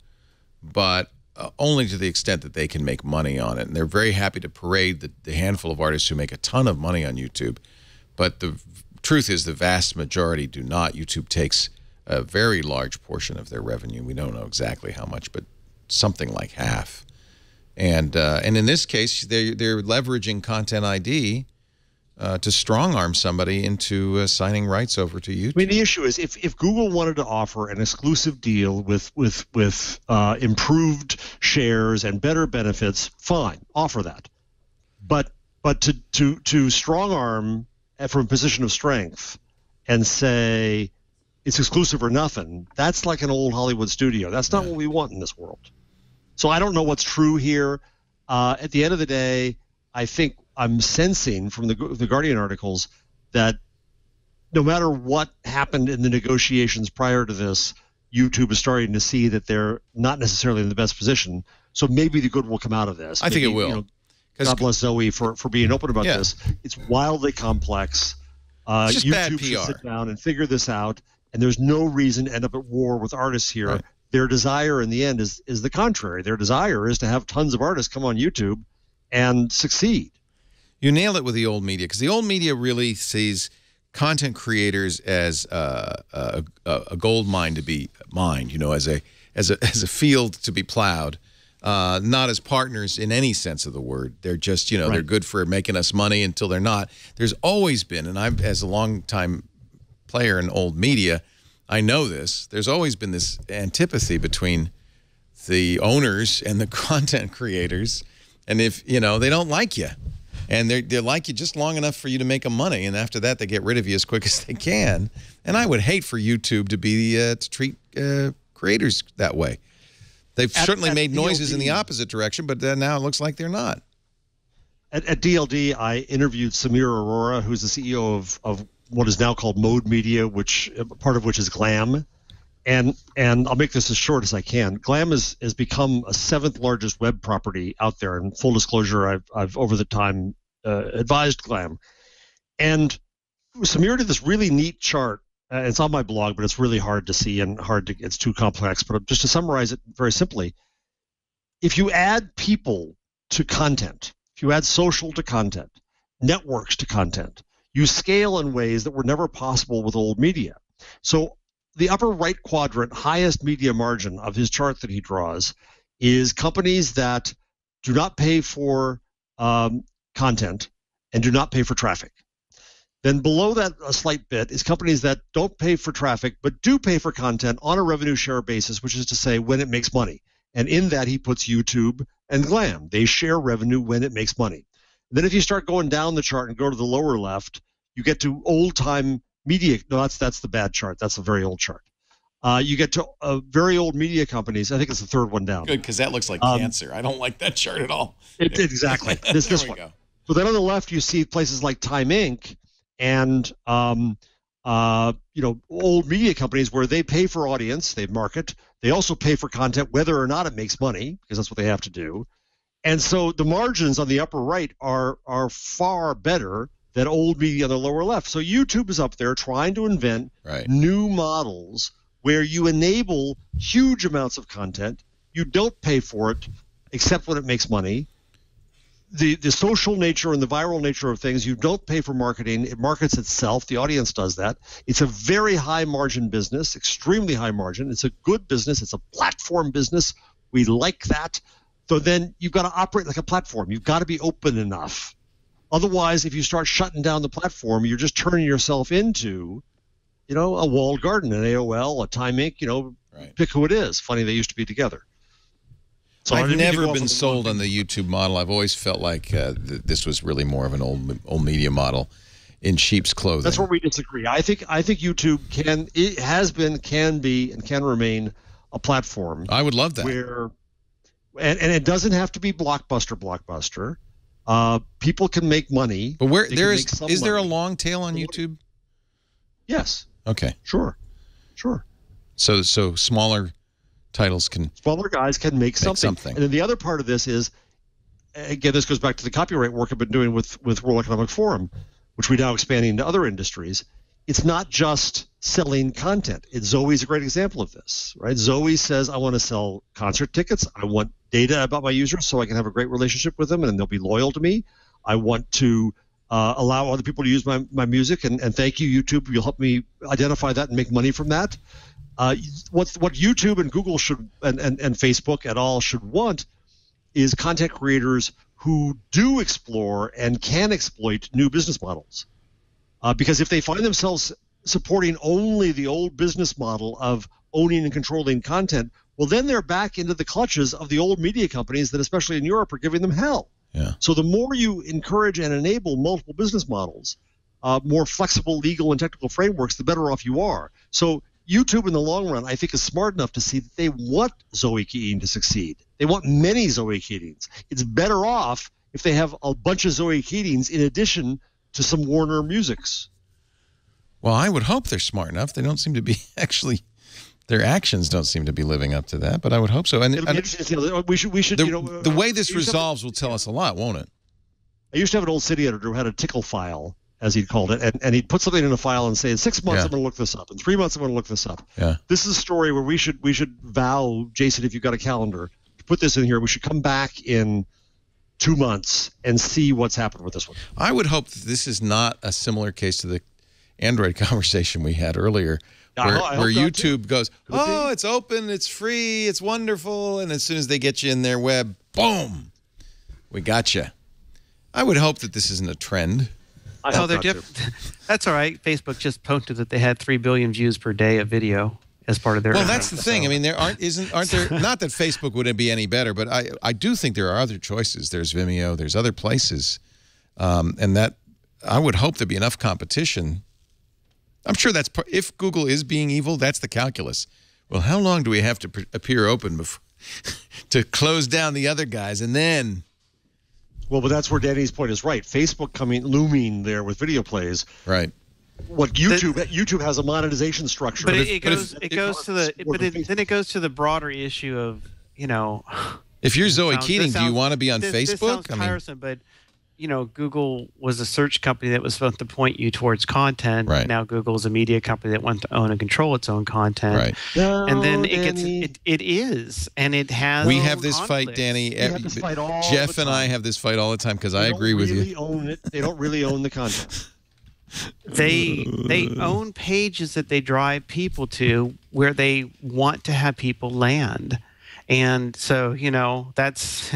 but only to the extent that they can make money on it. And they're very happy to parade the handful of artists who make a ton of money on YouTube. But the truth is the vast majority do not. YouTube takes a very large portion of their revenue. We don't know exactly how much, but something like half. And in this case, they're leveraging Content ID to strong-arm somebody into signing rights over to YouTube. I mean, the issue is if Google wanted to offer an exclusive deal with improved shares and better benefits, fine, offer that. But to strong-arm from a position of strength and say it's exclusive or nothing, that's like an old Hollywood studio. That's not what we want in this world. So I don't know what's true here. At the end of the day, I think I'm sensing from the Guardian articles that no matter what happened in the negotiations prior to this, YouTube is starting to see that they're not necessarily in the best position. So maybe the good will come out of this. I think it will. God bless Zoe for being open about this. It's wildly complex. It's just YouTube bad PR. should sit down and figure this out, and there's no reason to end up at war with artists here. Right. Their desire in the end is the contrary. Their desire is to have tons of artists come on YouTube and succeed. You nailed it with the old media, because the old media really sees content creators as a gold mine to be mined, as a field to be plowed, not as partners in any sense of the word. They're just, they're good for making us money until they're not. There's always been, and I've, as a long-time player in old media, I know this. There's always been this antipathy between the owners and the content creators, and if they don't like you, and they like you just long enough for you to make them money, and after that they get rid of you as quick as they can. And I would hate for YouTube to be to treat creators that way. They've certainly made noises in the opposite direction, but now it looks like they're not. At DLD, I interviewed Samir Arora, who's the CEO of what is now called Mode Media, which part of which is Glam. And I'll make this as short as I can. Glam has become a 7th largest web property out there. And full disclosure, I've over the time advised Glam. And Samir did this really neat chart. It's on my blog, but it's really hard to see and it's too complex. But just to summarize it very simply, if you add people to content, if you add social to content, networks to content, you scale in ways that were never possible with old media. So the upper right quadrant, highest media margin of his chart that he draws, is companies that do not pay for content and do not pay for traffic. Then below that, a slight bit, is companies that don't pay for traffic but do pay for content on a revenue share basis, which is to say when it makes money. And in that, he puts YouTube and Glam. They share revenue when it makes money. And then if you start going down the chart and go to the lower left, you get to old-time media. No, that's the bad chart. That's a very old chart. You get to very old media companies. I think it's the third one down. Good, because that looks like cancer. I don't like that chart at all. Exactly. This one. Go. So then on the left, you see places like Time Inc. and old media companies where they pay for audience, they market. They also pay for content, whether or not it makes money, because that's what they have to do. And so the margins on the upper right are far better than old media on the lower left. So YouTube is up there trying to invent new models where you enable huge amounts of content. You don't pay for it except when it makes money. The social nature and the viral nature of things, you don't pay for marketing. It markets itself. The audience does that. It's a very high margin business, extremely high margin. It's a good business. It's a platform business. We like that. So then you've got to operate like a platform. You've got to be open enough. Otherwise, if you start shutting down the platform, you're just turning yourself into, a walled garden, an AOL, a Time Inc., pick who it is. Funny they used to be together. So I've never been sold on the YouTube model. I've always felt like this was really more of an old media model in sheep's clothing. That's where we disagree. I think YouTube can be, and can remain a platform. I would love that. And it doesn't have to be blockbuster. People can make money. But is there a long tail on YouTube? Yes. Okay. Sure. So smaller titles smaller guys can make something. And then the other part of this is, again, this goes back to the copyright work I've been doing with World Economic Forum, which we now expanding into other industries. It's not just selling content. Zoe's a great example of this, right? Zoe says, I want to sell concert tickets. I want data about my users so I can have a great relationship with them and they'll be loyal to me. I want to allow other people to use my music, and thank you, YouTube. You'll help me identify that and make money from that. What YouTube and Google should and Facebook et al. Should want is content creators who do explore and can exploit new business models. Because if they find themselves supporting only the old business model of owning and controlling content, well, then they're back into the clutches of the old media companies that, especially in Europe, are giving them hell. Yeah. So the more you encourage and enable multiple business models, more flexible legal and technical frameworks, the better off you are. So YouTube in the long run, I think, is smart enough to see that they want Zoe Keating to succeed. They want many Zoe Keatings. It's better off if they have a bunch of Zoe Keatings in addition to some Warner Musics. Well, I would hope they're smart enough. They don't seem to be their actions don't seem to be living up to that, but I would hope so. And it'll be interesting to see. We should. The way this resolves will tell us a lot, won't it? I used to have an old city editor who had a tickle file, as he'd called it, and he'd put something in a file and say, in 6 months I'm going to look this up, in 3 months I'm going to look this up. Yeah. This is a story where we should vow, Jason, if you've got a calendar, to put this in here. We should come back in 2 months and see what's happened with this one. I would hope that this is not a similar case to the Android conversation we had earlier, where YouTube goes, it's open, it's free, it's wonderful, and as soon as they get you in their web, boom, we got you. I would hope that this isn't a trend. They're different. That's all right. Facebook just posted that they had 3 billion views per day of video as part of their. Well, that's the thing. I mean, aren't there? Not that Facebook wouldn't be any better, but I do think there are other choices. There's Vimeo. There's other places, and that I would hope there'd be enough competition. I'm sure if Google is being evil, that's the calculus. Well, how long do we have to appear open to close down the other guys, and then. Well, but that's where Danny's point is right. Facebook looming there with video plays. Right. What YouTube has a monetization structure. But it goes to the broader issue of, if you're Zoe Keating, do you want to be on Facebook? This sounds tiresome, but Google was a search company that was supposed to point you towards content. Right. Now Google is a media company that wants to own and control its own content. Right. No, and then Danny. it is, and it has. We have this fight, conflicts. Danny. We have this fight all Jeff the and I time. have this fight all the time because I agree with you. They don't really own the content. They own pages that they drive people to where they want to have people land. And so, that's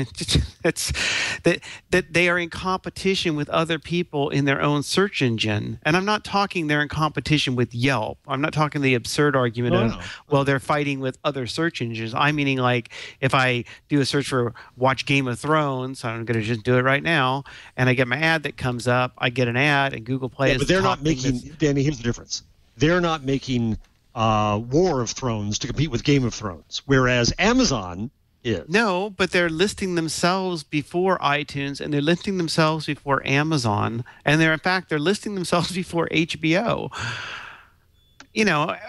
that they are in competition with other people in their own search engine. And I'm not talking they're in competition with Yelp. I'm not talking the absurd argument well, they're fighting with other search engines. I'm meaning like if I do a search for watch Game of Thrones, I'm going to just do it right now, and I get my ad that comes up, I get an ad, and Google Play is but they're not making, Danny, here's the difference. They're not making War of Thrones to compete with Game of Thrones, whereas Amazon is. No, but they're listing themselves before iTunes, and they're listing themselves before Amazon, and they're listing themselves before HBO.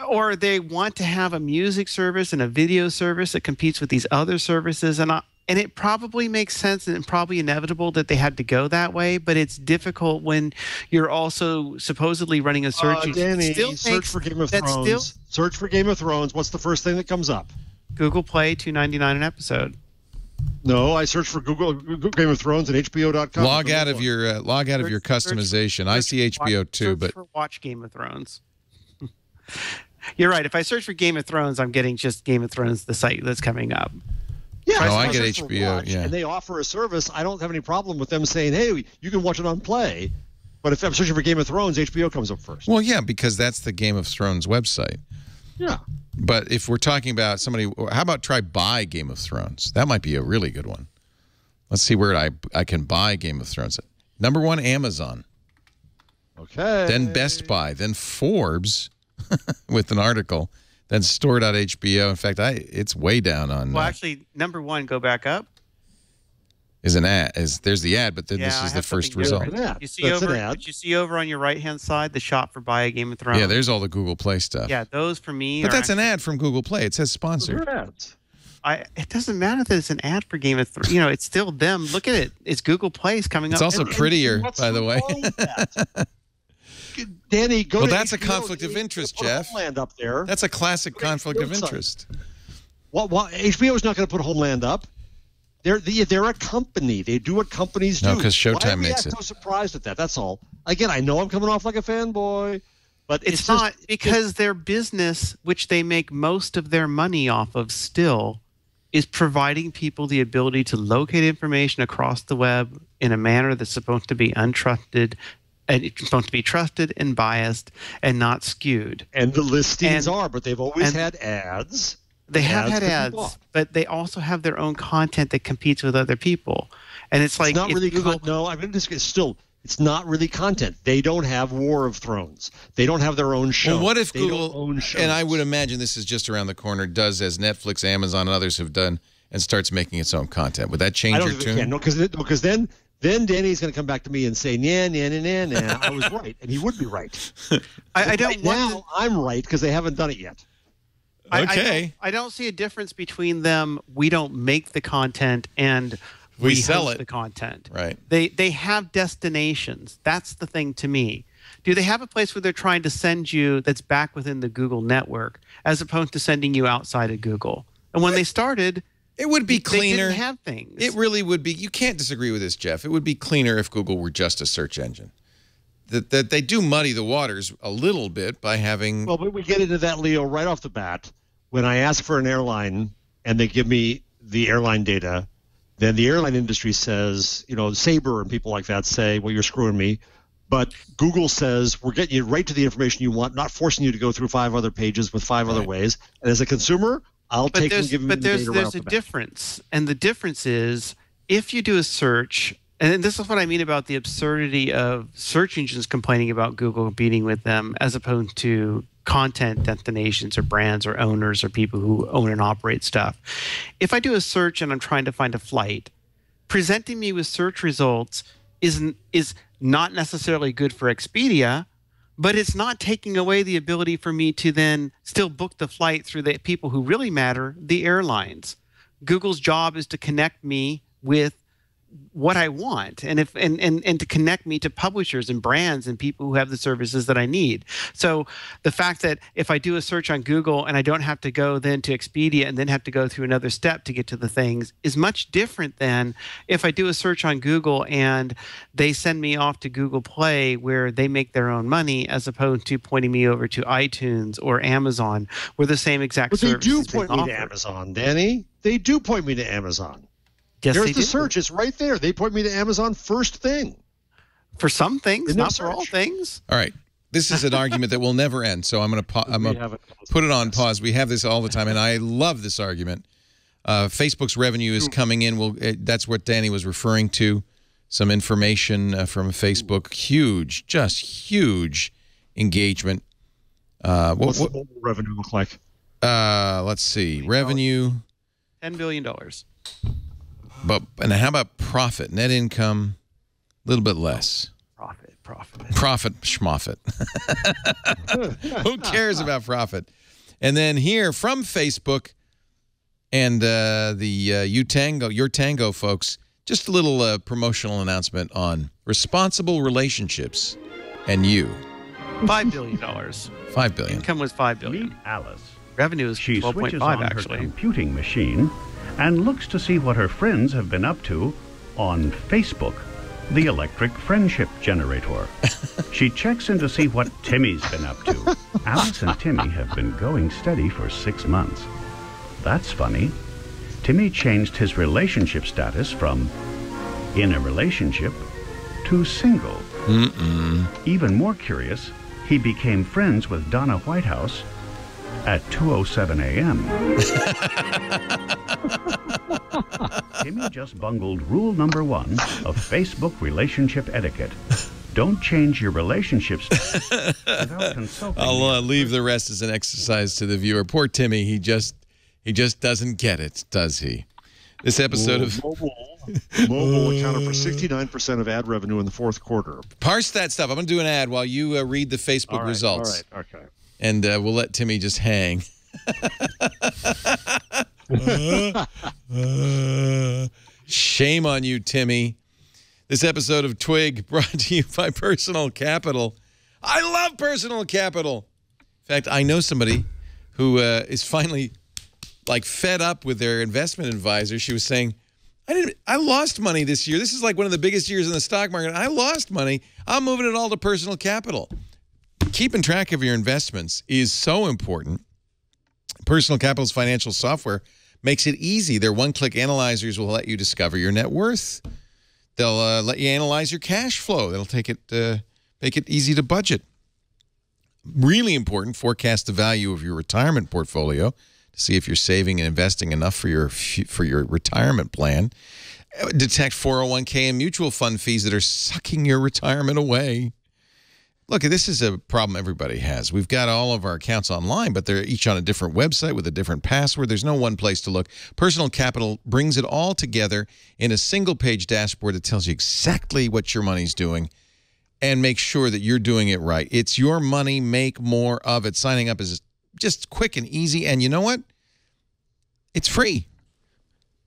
Or they want to have a music service and a video service that competes with these other services, and it probably makes sense and probably inevitable that they had to go that way, but it's difficult when you're also supposedly running a search engine. Danny, search for Game of Thrones. Search for Game of Thrones. What's the first thing that comes up? Google Play, $2.99 an episode. No, I search for Google Game of Thrones and HBO.com. Log out of your customization. I see HBO too, but watch Game of Thrones. You're right. If I search for Game of Thrones, I'm getting just Game of Thrones, the site that's coming up. Yeah, I get HBO. Watch, and they offer a service. I don't have any problem with them saying, "Hey, you can watch it on Play." But if I'm searching for Game of Thrones, HBO comes up first. Well, yeah, because that's the Game of Thrones website. Yeah. But if we're talking about somebody, how about try buy Game of Thrones? That might be a really good one. Let's see where I can buy Game of Thrones. Number 1, Amazon. Okay. Then Best Buy. Then Forbes with an article. Then store.hbo. In fact, it's way down on. Well, actually, number 1, go back up. Is an ad. There's the ad, but then this is the first result. You see over on your right-hand side the shop for buy a Game of Thrones. Yeah, there's all the Google Play stuff. Yeah, those for me. But that's an ad from Google Play. It says sponsored. It doesn't matter that it's an ad for Game of Thrones. It's still them. Look at it. It's Google Play's coming up. It's also prettier, by the way. Danny, go well, to that's HBO, a conflict of interest, Jeff. Homeland up there. That's a classic conflict of interest. Well, HBO is not going to put Homeland up. They're a company. They do what companies do. No, because Showtime makes it. I'm so surprised at that. That's all. Again, I know I'm coming off like a fanboy, but it's not because their business, which they make most of their money off of still, is providing people the ability to locate information across the web in a manner that's supposed to be untrusted. And it's supposed to be trusted and biased and not skewed. And the listings but they've always had ads. They have had ads, but they also have their own content that competes with other people. And it's like... It's not really it's not really content. They don't have War of Thrones. They don't have their own show. Well, what if they Google, don't own shows. And I would imagine this is just around the corner, does as Netflix, Amazon, and others have done, and starts making its own content? Would that change your tune? No, because then Danny's going to come back to me and say, nah, I was right. And he would be right. I'm right because they haven't done it yet. Okay. I don't see a difference between them. We don't make the content and we sell host it. The content. Right. They have destinations. That's the thing to me. Do they have a place where they're trying to send you that's back within the Google network as opposed to sending you outside of Google? And when they started... It would be cleaner. They didn't have things. It really would be. You can't disagree with this, Jeff. It would be cleaner if Google were just a search engine. That they do muddy the waters a little bit by having... Well, but we get into that, Leo, right off the bat. When I ask for an airline and they give me the airline data, then the airline industry says, Sabre and people like that say, well, you're screwing me. But Google says, we're getting you right to the information you want, not forcing you to go through 5 other pages with 5 other ways. And as a consumer... There's a difference, and the difference is if you do a search, and this is what I mean about the absurdity of search engines complaining about Google competing with them as opposed to content destinations or brands or owners or people who own and operate stuff. If I do a search and I'm trying to find a flight, presenting me with search results is not necessarily good for Expedia, but it's not taking away the ability for me to then still book the flight through the people who really matter, the airlines. Google's job is to connect me with what I want and to connect me to publishers and brands and people who have the services that I need. So the fact that if I do a search on Google and I don't have to go then to Expedia and then have to go through another step to get to the things is much different than if I do a search on Google and they send me off to Google Play where they make their own money, as opposed to pointing me over to iTunes or Amazon where the same exact service is being offered. But they do point me to Amazon, Danny. They do point me to Amazon. Yes, there's the search. It's right there. They point me to Amazon first thing. For some things, not for all things. All right. This is an argument that will never end, so I'm going to put it on pause. We have this all the time, and I love this argument. Facebook's revenue is coming in. That's what Danny was referring to, some information from Facebook. Huge, just huge engagement. What's the mobile revenue look like? Let's see. Revenue. $10 billion. And how about profit, net income? A little bit less. Profit, schmoffit. Who cares about profit? And then here from Facebook and your Tango folks, just a little promotional announcement on responsible relationships and you. $5 billion. $5 billion. Income was $5 billion. Meet Alice. Revenue is 12.5 She switches on actually. her computing machine and looks to see what her friends have been up to on Facebook, the electric friendship generator. She checks in to see what Timmy's been up to. Alice and Timmy have been going steady for 6 months. That's funny. Timmy changed his relationship status from in a relationship to single. Even more curious, he became friends with Donna Whitehouse at 2:07 a.m. Timmy just bungled rule number 1 of Facebook relationship etiquette. Don't change your relationships without consulting. I'll leave the rest as an exercise to the viewer. Poor Timmy, he just doesn't get it, does he? This episode of Mobile accounted for 69% of ad revenue in the fourth quarter. Parse that stuff. I'm going to do an ad while you read the Facebook results. All right, okay. And we'll let Timmy just hang. Shame on you, Timmy. This episode of Twig brought to you by Personal Capital. I love Personal Capital. In fact, I know somebody who is finally fed up with their investment advisor. She was saying, I lost money this year. This is like one of the biggest years in the stock market. I lost money. I'm moving it all to Personal Capital. Keeping track of your investments is so important. Personal Capital's financial software makes it easy. Their one-click analyzers will let you discover your net worth. They'll let you analyze your cash flow. They'll make it easy to budget. Really important, forecast the value of your retirement portfolio to see if you're saving and investing enough for your retirement plan. Detect 401k and mutual fund fees that are sucking your retirement away. Look, this is a problem everybody has. We've got all of our accounts online, but they're each on a different website with a different password. There's no one place to look. Personal Capital brings it all together in a single-page dashboard that tells you exactly what your money's doing and makes sure that you're doing it right. It's your money. Make more of it. Signing up is just quick and easy, and you know what? It's free.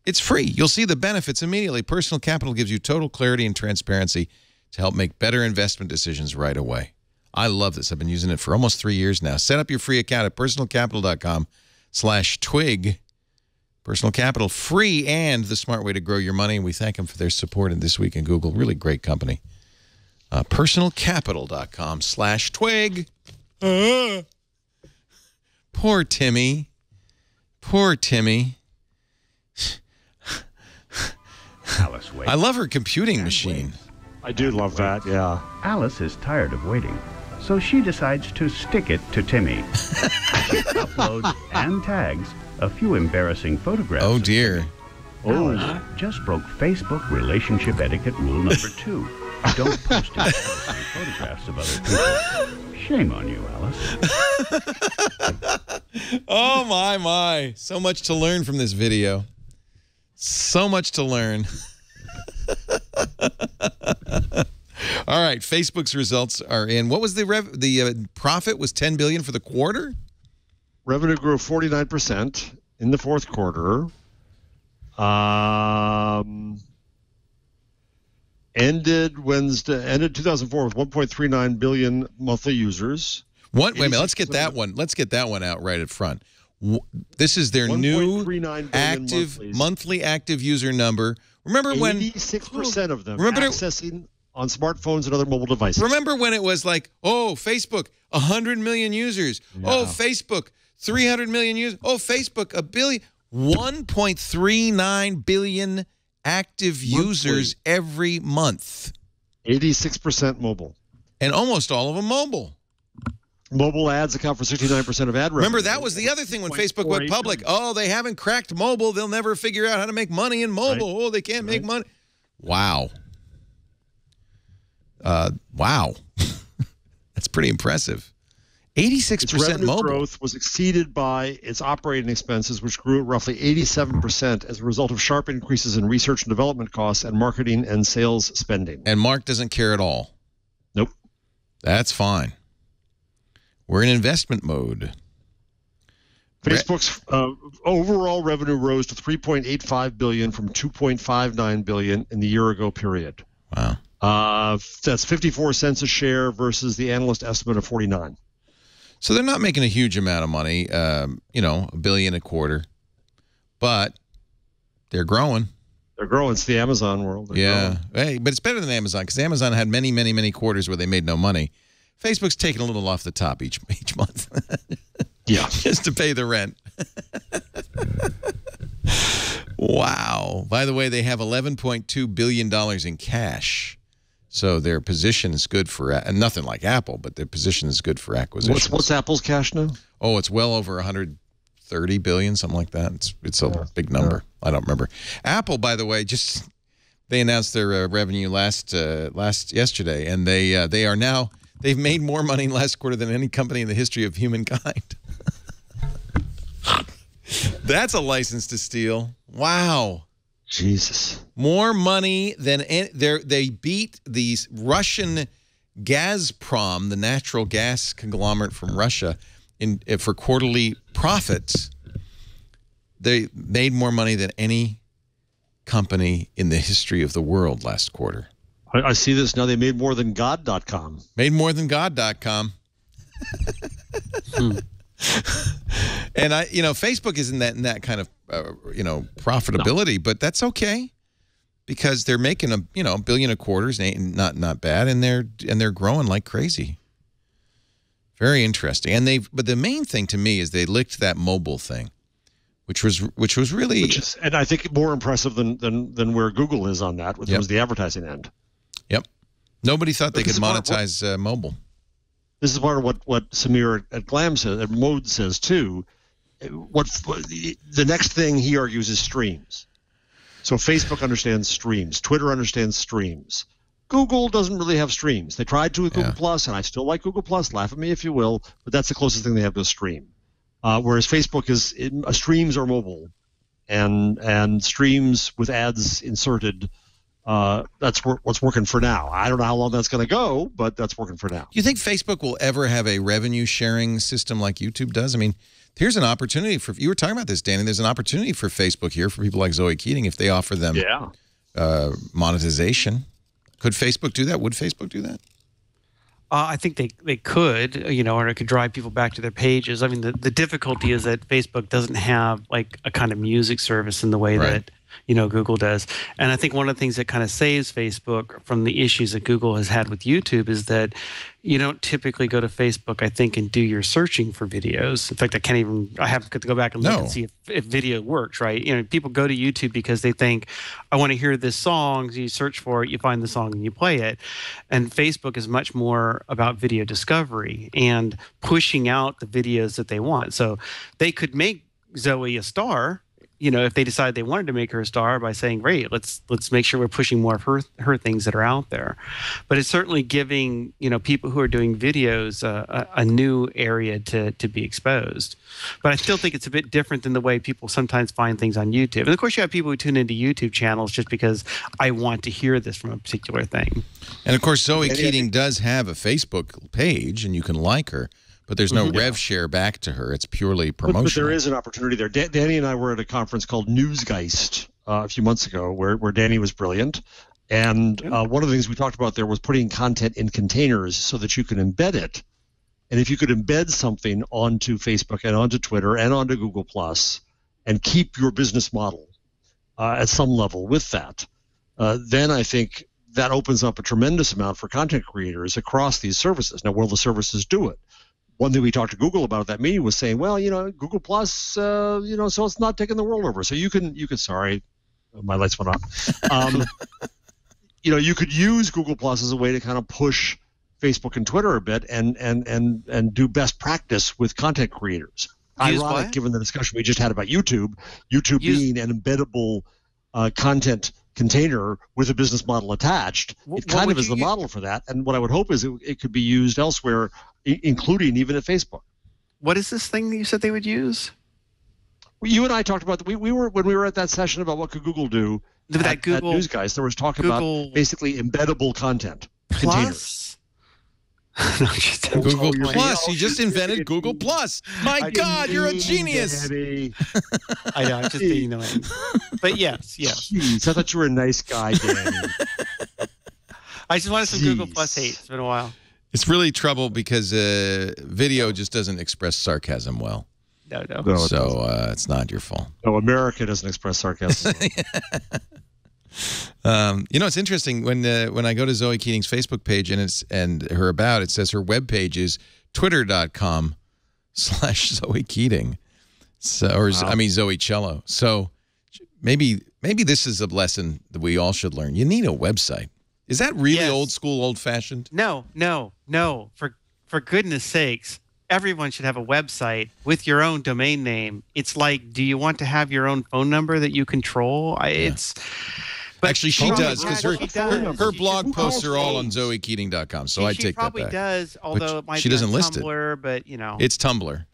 It's free. You'll see the benefits immediately. Personal Capital gives you total clarity and transparency to help make better investment decisions right away. I love this. I've been using it for almost 3 years now. Set up your free account at personalcapital.com/twig. Personal Capital, free and the smart way to grow your money. And we thank them for their support in This Week in Google. Really great company. Personalcapital.com/twig. Poor Timmy. Poor Timmy. Alice waits. I love her computing machine. I do love that, yeah. Alice is tired of waiting, so she decides to stick it to Timmy. She uploads and tags a few embarrassing photographs. Oh, dear. Alice just broke Facebook relationship etiquette rule number 2. Don't post embarrassing photographs of other people. Shame on you, Alice. Oh, my. So much to learn from this video. So much to learn. All right, Facebook's results are in. What was the profit was $10 billion for the quarter? Revenue grew 49% in the fourth quarter. Ended 2004 with 1.39 billion monthly users. Wait a minute, let's get that one. Let's get that one out right at front. This is their new active monthly active user number. Remember when 86% of them accessing on smartphones and other mobile devices. Remember when it was like, oh, Facebook, 100 million users. Yeah. Oh, Facebook, 300 million users. Oh, Facebook, a billion. 1.39 billion active users every month. 86% mobile. And almost all of them mobile. Mobile ads account for 69% of ad revenue. Remember, that was the other thing when Facebook went public. Oh, they haven't cracked mobile. They'll never figure out how to make money in mobile. Right. Oh, they can't make money. Wow. Wow. That's pretty impressive. 86% mobile growth was exceeded by its operating expenses, which grew at roughly 87% as a result of sharp increases in research and development costs and marketing and sales spending. And Mark doesn't care at all. Nope. That's fine. We're in investment mode. Facebook's overall revenue rose to $3.85 billion from $2.59 billion in the year-ago period. Wow. That's 54 cents a share versus the analyst estimate of 49. So they're not making a huge amount of money, $1 billion a quarter, but they're growing. They're growing. It's the Amazon world. Growing. Hey, but it's better than Amazon because Amazon had many, many, many quarters where they made no money. Facebook's taking a little off the top each month. Yeah. Just to pay the rent. Wow. By the way, they have $11.2 billion in cash. So their position is good for, nothing like Apple, but their position is good for acquisitions. What's Apple's cash now? Oh, it's well over 130 billion, something like that. It's a big number. I don't remember. Apple, by the way, they announced their revenue yesterday, and they are now, they've made more money last quarter than any company in the history of humankind. That's a license to steal. Wow. Jesus. More money than they beat the Russian Gazprom, the natural gas conglomerate from Russia, for quarterly profits. They made more money than any company in the history of the world last quarter. I see this now. They made more than God.com. Made more than God.com. And Facebook isn't in that kind of profitability, but that's okay because they're making $1 billion a quarter is not bad, and they're growing like crazy. Very interesting. But the main thing to me is they licked that mobile thing, which was really, and I think more impressive than where Google is on that, which was the advertising end. Yep. Nobody thought they could monetize mobile. This is part of what Samir at Mode says too. The next thing he argues is streams. So Facebook understands streams. Twitter understands streams. Google doesn't really have streams. They tried to with Google Plus, and I still like Google Plus. Laugh at me if you will, but that's the closest thing they have to a stream. Whereas Facebook streams are mobile, and streams with ads inserted. That's what's working for now. I don't know how long that's going to go, but that's working for now. Do you think Facebook will ever have a revenue sharing system like YouTube does? I mean, here's an opportunity you were talking about this, Danny. There's an opportunity for Facebook here for people like Zoe Keating if they offer them monetization. Could Facebook do that? Would Facebook do that? I think they could, or it could drive people back to their pages. I mean, the difficulty is that Facebook doesn't have like a kind of music service in the way that Google does. And I think one of the things that kind of saves Facebook from the issues that Google has had with YouTube is that you don't typically go to Facebook, I think, and do your searching for videos. In fact, I have to go back and look and see if video works, right? People go to YouTube because they think, I want to hear this song. So you search for it, you find the song, and you play it. And Facebook is much more about video discovery and pushing out the videos that they want. So they could make Zoe a star if they decide they wanted to make her a star by saying, great, let's make sure we're pushing more of her things that are out there. But it's certainly giving, people who are doing videos a new area to be exposed. But I still think it's a bit different than the way people sometimes find things on YouTube. And of course, you have people who tune into YouTube channels just because I want to hear this from a particular thing. And of course, Zoe Keating does have a Facebook page, and you can like her. But there's no rev share back to her. It's purely promotional. But there is an opportunity there. Danny and I were at a conference called Newsgeist a few months ago where Danny was brilliant. And one of the things we talked about there was putting content in containers so that you can embed it. And if you could embed something onto Facebook and onto Twitter and onto Google Plus and keep your business model at some level with that, then I think that opens up a tremendous amount for content creators across these services. Now, will the services do it? One thing we talked to Google about at that meeting was saying, well, Google Plus, so it's not taking the world over. So you can sorry, my lights went off. You could use Google Plus as a way to kind of push Facebook and Twitter a bit and do best practice with content creators. Ironic, given the discussion we just had about YouTube being an embeddable content container with a business model attached. It kind of is the model for that. And what I would hope is it could be used elsewhere, including even at Facebook. What is this thing that you said they would use? Well, you and I talked about when we were at that session about what could Google do. At Newsgeist, there was talk about basically embeddable content containers. Google Plus. You just invented Google Plus. My God, you're a genius. I know, I'm just being annoying. But yes. Jeez, I thought you were a nice guy, Danny. I just wanted some Google Plus hate. It's been a while. It's really trouble because video just doesn't express sarcasm well. No. So it's not your fault. No, America doesn't express sarcasm. It's interesting when I go to Zoe Keating's Facebook page and her about, it says her webpage is twitter.com/Zoe Keating. Zoe Cello. So maybe this is a lesson that we all should learn. You need a website. Is that really old school, old fashioned? No. For goodness sakes. Everyone should have a website with your own domain name. It's like, do you want to have your own phone number that you control? Actually, she does, because her blog posts are all on ZoeKeating.com, so I take that back. She probably does, although it might she be doesn't on list Tumblr, it. But, It's Tumblr.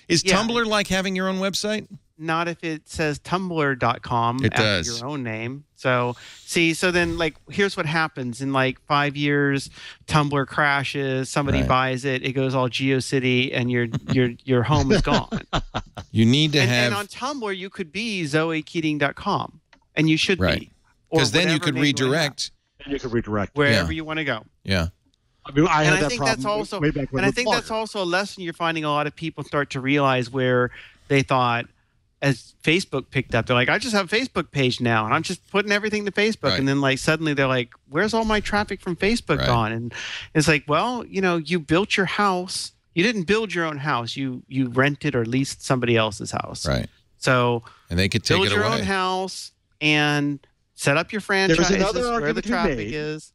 Is Tumblr like having your own website? Not if it says Tumblr.com after your own name. So then, here's what happens. In, 5 years, Tumblr crashes, somebody buys it, it goes all GeoCity, and your home is gone. You need to have... And on Tumblr, you could be ZoeKeating.com, and you should be. Because then you could redirect. Wherever you want to go. Yeah. I had that problem way back when. And I think that's also a lesson you're finding a lot of people start to realize, where they thought, as Facebook picked up, they're like, I just have a Facebook page now, and I'm just putting everything to Facebook. And then suddenly they're like, where's all my traffic from Facebook gone? And it's like, well, you built your house. You didn't build your own house. You rented or leased somebody else's house. Right. So and they could take build it your away. own house and set up your franchises where the traffic is.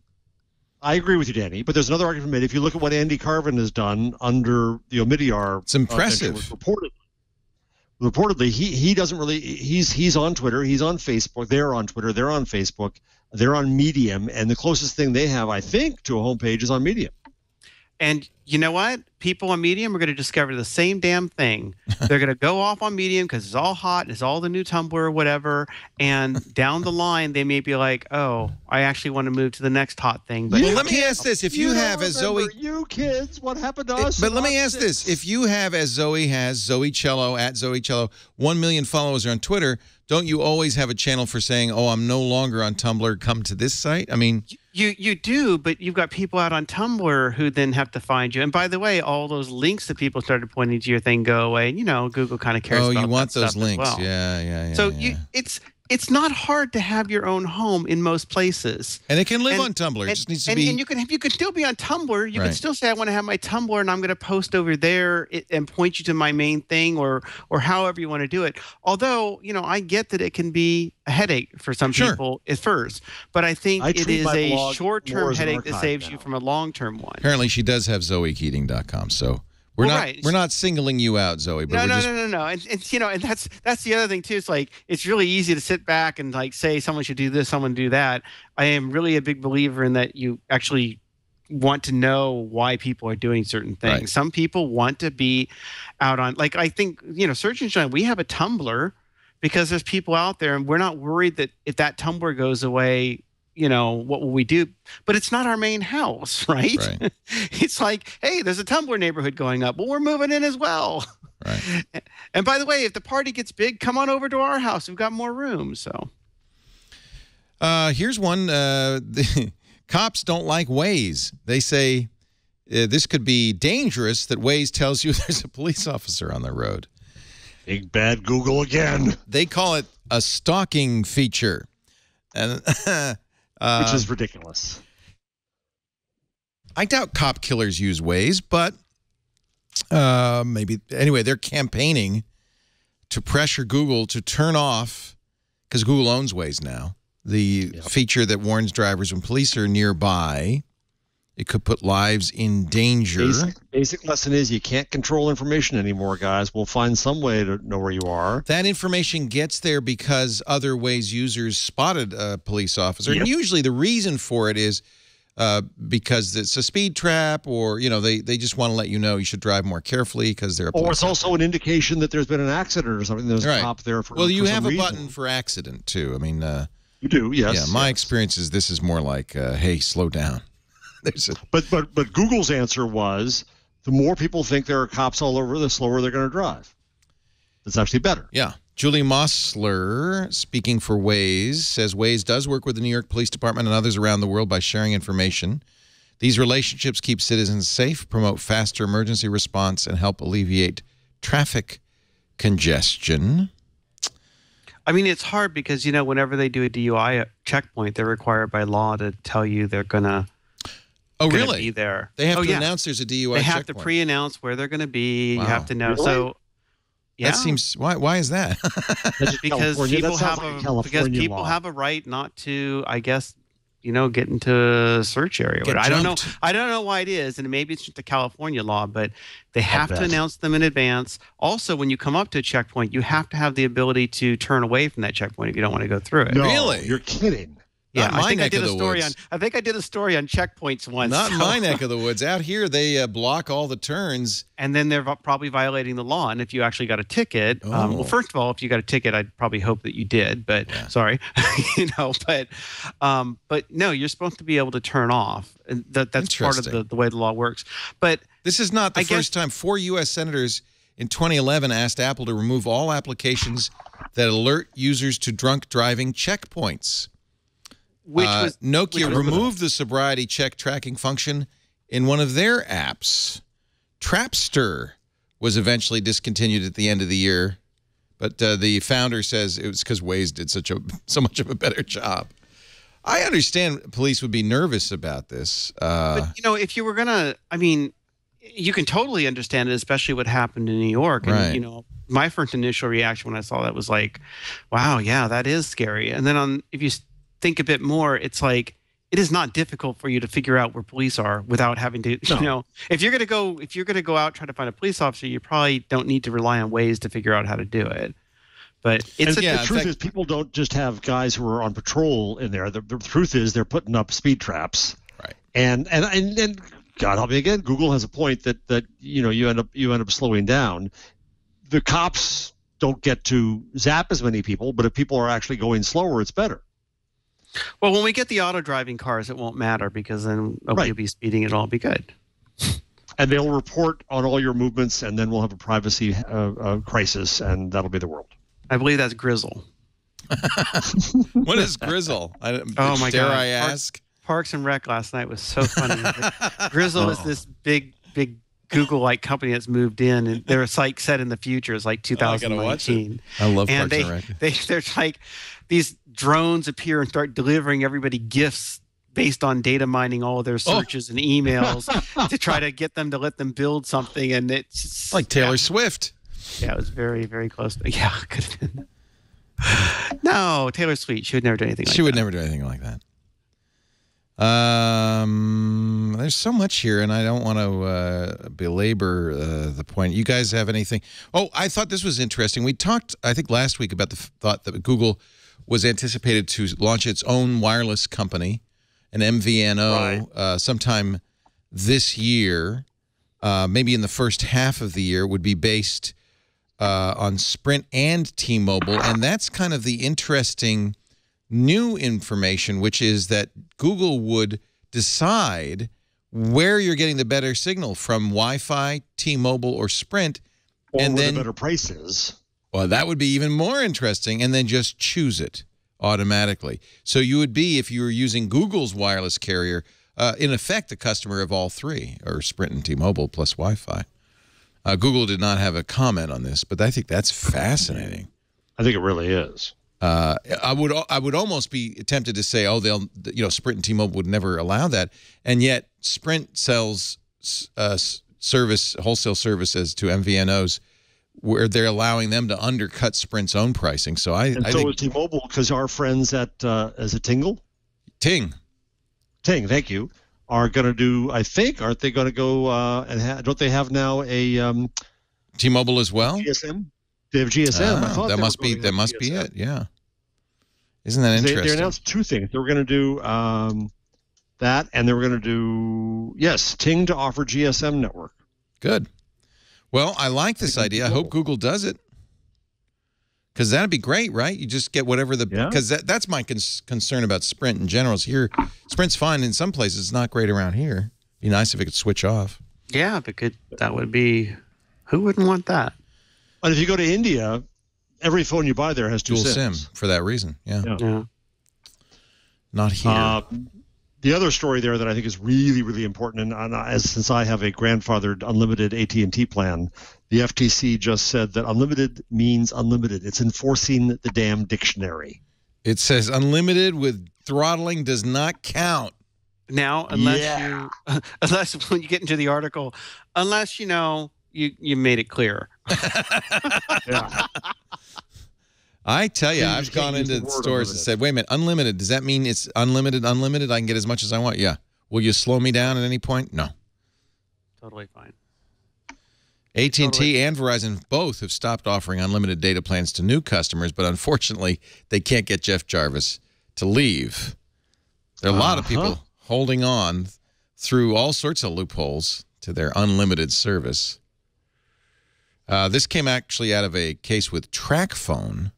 I agree with you, Danny, but there's another argument made. If you look at what Andy Carvin has done under the Omidyar, it's impressive. Reportedly, he doesn't really. He's on Twitter, he's on Facebook. They're on Twitter, they're on Facebook, they're on Medium, and the closest thing they have, I think, to a homepage is on Medium. And you know what? People on Medium are going to discover the same damn thing. They're going to go off on Medium because it's all hot and it's all the new Tumblr or whatever. And down the line, they may be like, oh, I actually want to move to the next hot thing. But let me ask this. If you have, as Zoe... You kids, what happened to us? But let me ask this. If you have, as Zoe has, Zoe Cello, at Zoe Cello, 1 million followers on Twitter, don't you always have a channel for saying, oh, I'm no longer on Tumblr, come to this site? I mean... You do, but you've got people out on Tumblr who then have to find you. And by the way, all those links that people started pointing to your thing go away. And, Google kind of cares about that. Oh, you want those links. Well. Yeah. So it's not hard to have your own home in most places. And it can live on Tumblr. It just needs to be... And you can still be on Tumblr. You can still say, I want to have my Tumblr, and I'm going to post over there and point you to my main thing, or however you want to do it. Although, I get that it can be a headache for some people at first. But I think it is a short-term headache that saves you from a long-term one. Apparently, she does have ZoeKeating.com, so We're not singling you out, Zoe. But No. And you know, and that's the other thing too. It's like it's really easy to sit back and like say someone should do this, someone do that. I am really a big believer in that you actually want to know why people are doing certain things. Right. Some people want to be out on, like, I think, you know, Search Engine, we have a Tumblr because there's people out there and we're not worried that if that Tumblr goes away, you know, what will we do? But it's not our main house, right? It's like, hey, there's a Tumblr neighborhood going up. Well, we're moving in as well. Right. And by the way, if the party gets big, come on over to our house. We've got more room. So here's one. Cops don't like Waze. They say this could be dangerous that Waze tells you there's a police officer on the road. Big bad Google again. They call it a stalking feature. And which is ridiculous. I doubt cop killers use Waze, but maybe. Anyway, they're campaigning to pressure Google to turn off, because Google owns Waze now, the feature that warns drivers when police are nearby. It could put lives in danger. Basic lesson is you can't control information anymore, guys. We'll find some way to know where you are. That information gets there because other Waze users spotted a police officer. And usually the reason for it is because it's a speed trap, or, you know, they just want to let you know you should drive more carefully because they're a police Or it's also an indication that there's been an accident or something. There's a cop there for Well, you for have some a reason. button for accident, too. I mean, you do, yes. Yeah, my experience is this is more like, hey, slow down. But Google's answer was the more people think there are cops all over, the slower they're going to drive. It's actually better. Yeah. Julie Mossler, speaking for Waze, says Waze does work with the New York Police Department and others around the world by sharing information. These relationships keep citizens safe, promote faster emergency response, and help alleviate traffic congestion. I mean, it's hard because, you know, whenever they do a DUI checkpoint, they're required by law to tell you they're going to be there. They have to announce there's a DUI They have checkpoint. to pre-announce where they're going to be. Wow. You have to know. Really? So, yeah. That seems, why is that? Because people have a right not to, I guess, you know, get into a search area. I don't know why it is, and maybe it's just a California law, but they have to announce them in advance. Also, when you come up to a checkpoint, you have to have the ability to turn away from that checkpoint if you don't want to go through it. No, Really? You're kidding. Yeah, I think I did a story on checkpoints once. Not in my neck of the woods. Out here, they block all the turns. And then they're probably violating the law. And if you actually got a ticket, well, first of all, if you got a ticket, I'd probably hope that you did. But sorry, you know. But no, you're supposed to be able to turn off. And that's part of the way the law works. But this is not the first time. 4 U.S. senators in 2011 asked Apple to remove all applications that alert users to drunk driving checkpoints. Nokia removed the sobriety check tracking function in one of their apps. Trapster was eventually discontinued at the end of the year, but the founder says it was because Waze did so much of a better job. I understand police would be nervous about this. But, you know, if you were going to, I mean, you can totally understand it, especially what happened in New York. And, you know, my first initial reaction when I saw that was like, wow, yeah, that is scary. And then if you think a bit more, it's like it is not difficult for you to figure out where police are without having to, you know, if you're going to go out trying to find a police officer, you probably don't need to rely on Waze to figure out how to do it. But the truth is people don't just have guys who are on patrol in there. The truth is they're putting up speed traps. Right. And God help me again, Google has a point that you know you end up slowing down. The cops don't get to zap as many people, but if people are actually going slower, it's better. Well, when we get the auto-driving cars, it won't matter because then nobody will be speeding and it'll all be good. And they'll report on all your movements, and then we'll have a privacy crisis, and that'll be the world. I believe that's Grizzle. What is Grizzle? Oh, my God. Dare I ask? Parks and Rec last night was so funny. Grizzle is this big Google-like company that's moved in, and their site set in the future is like 2019. I love and Parks and Rec. There's like these drones appear and start delivering everybody gifts based on data mining all of their searches and emails to try to get them to let them build something, and it's just, like Taylor Swift. Yeah, it was very, very close. Yeah, it could have been. No, Taylor Swift. She would never do anything like that. She would never do anything like that. There's so much here, and I don't want to belabor the point. You guys have anything? Oh, I thought this was interesting. We talked, I think, last week about the thought that Google was anticipated to launch its own wireless company, an MVNO, sometime this year. Maybe in the first half of the year, would be based on Sprint and T-Mobile, and that's kind of the interesting new information, which is that Google would decide where you're getting the better signal from Wi-Fi, T-Mobile, or Sprint, and then the better prices. Well, that would be even more interesting, and then just choose it automatically. So you would be, if you were using Google's wireless carrier, in effect, a customer of all three, or Sprint and T-Mobile plus Wi-Fi. Google did not have a comment on this, but I think that's fascinating. I think it really is. I would almost be tempted to say, oh, Sprint and T-Mobile would never allow that, and yet Sprint sells wholesale services to MVNOs where they're allowing them to undercut Sprint's own pricing. So I think is T-Mobile, because our friends at is it Tingle? Ting, thank you. Are going to do, I think, aren't they going to go and don't they have now a T-Mobile as well? GSM. They have GSM. I thought that must be it. Yeah. Isn't that interesting? They announced two things. They were going to do that, and they were going to do Ting to offer GSM network. Good. Well, I like this idea. I hope Google does it, because that'd be great, right? You just get whatever because that's my concern about Sprint in general. Is here, Sprint's fine in some places. It's not great around here. Be nice if it could switch off. Yeah, that would be. Who wouldn't want that? And if you go to India, every phone you buy there has dual SIM for that reason. Yeah. Not here. The other story there that I think is really, really important, and since I have a grandfathered unlimited AT&T plan, the FTC just said that unlimited means unlimited. It's enforcing the damn dictionary. It says unlimited with throttling does not count. Now, unless when you get into the article, unless you made it clear. Yeah. I tell you, I've gone into stores and said, wait a minute, unlimited, does that mean it's unlimited? I can get as much as I want? Yeah. Will you slow me down at any point? No. Totally fine. AT&T and Verizon both have stopped offering unlimited data plans to new customers, but unfortunately, they can't get Jeff Jarvis to leave. There are a lot of people holding on through all sorts of loopholes to their unlimited service. This came actually out of a case with TracFone.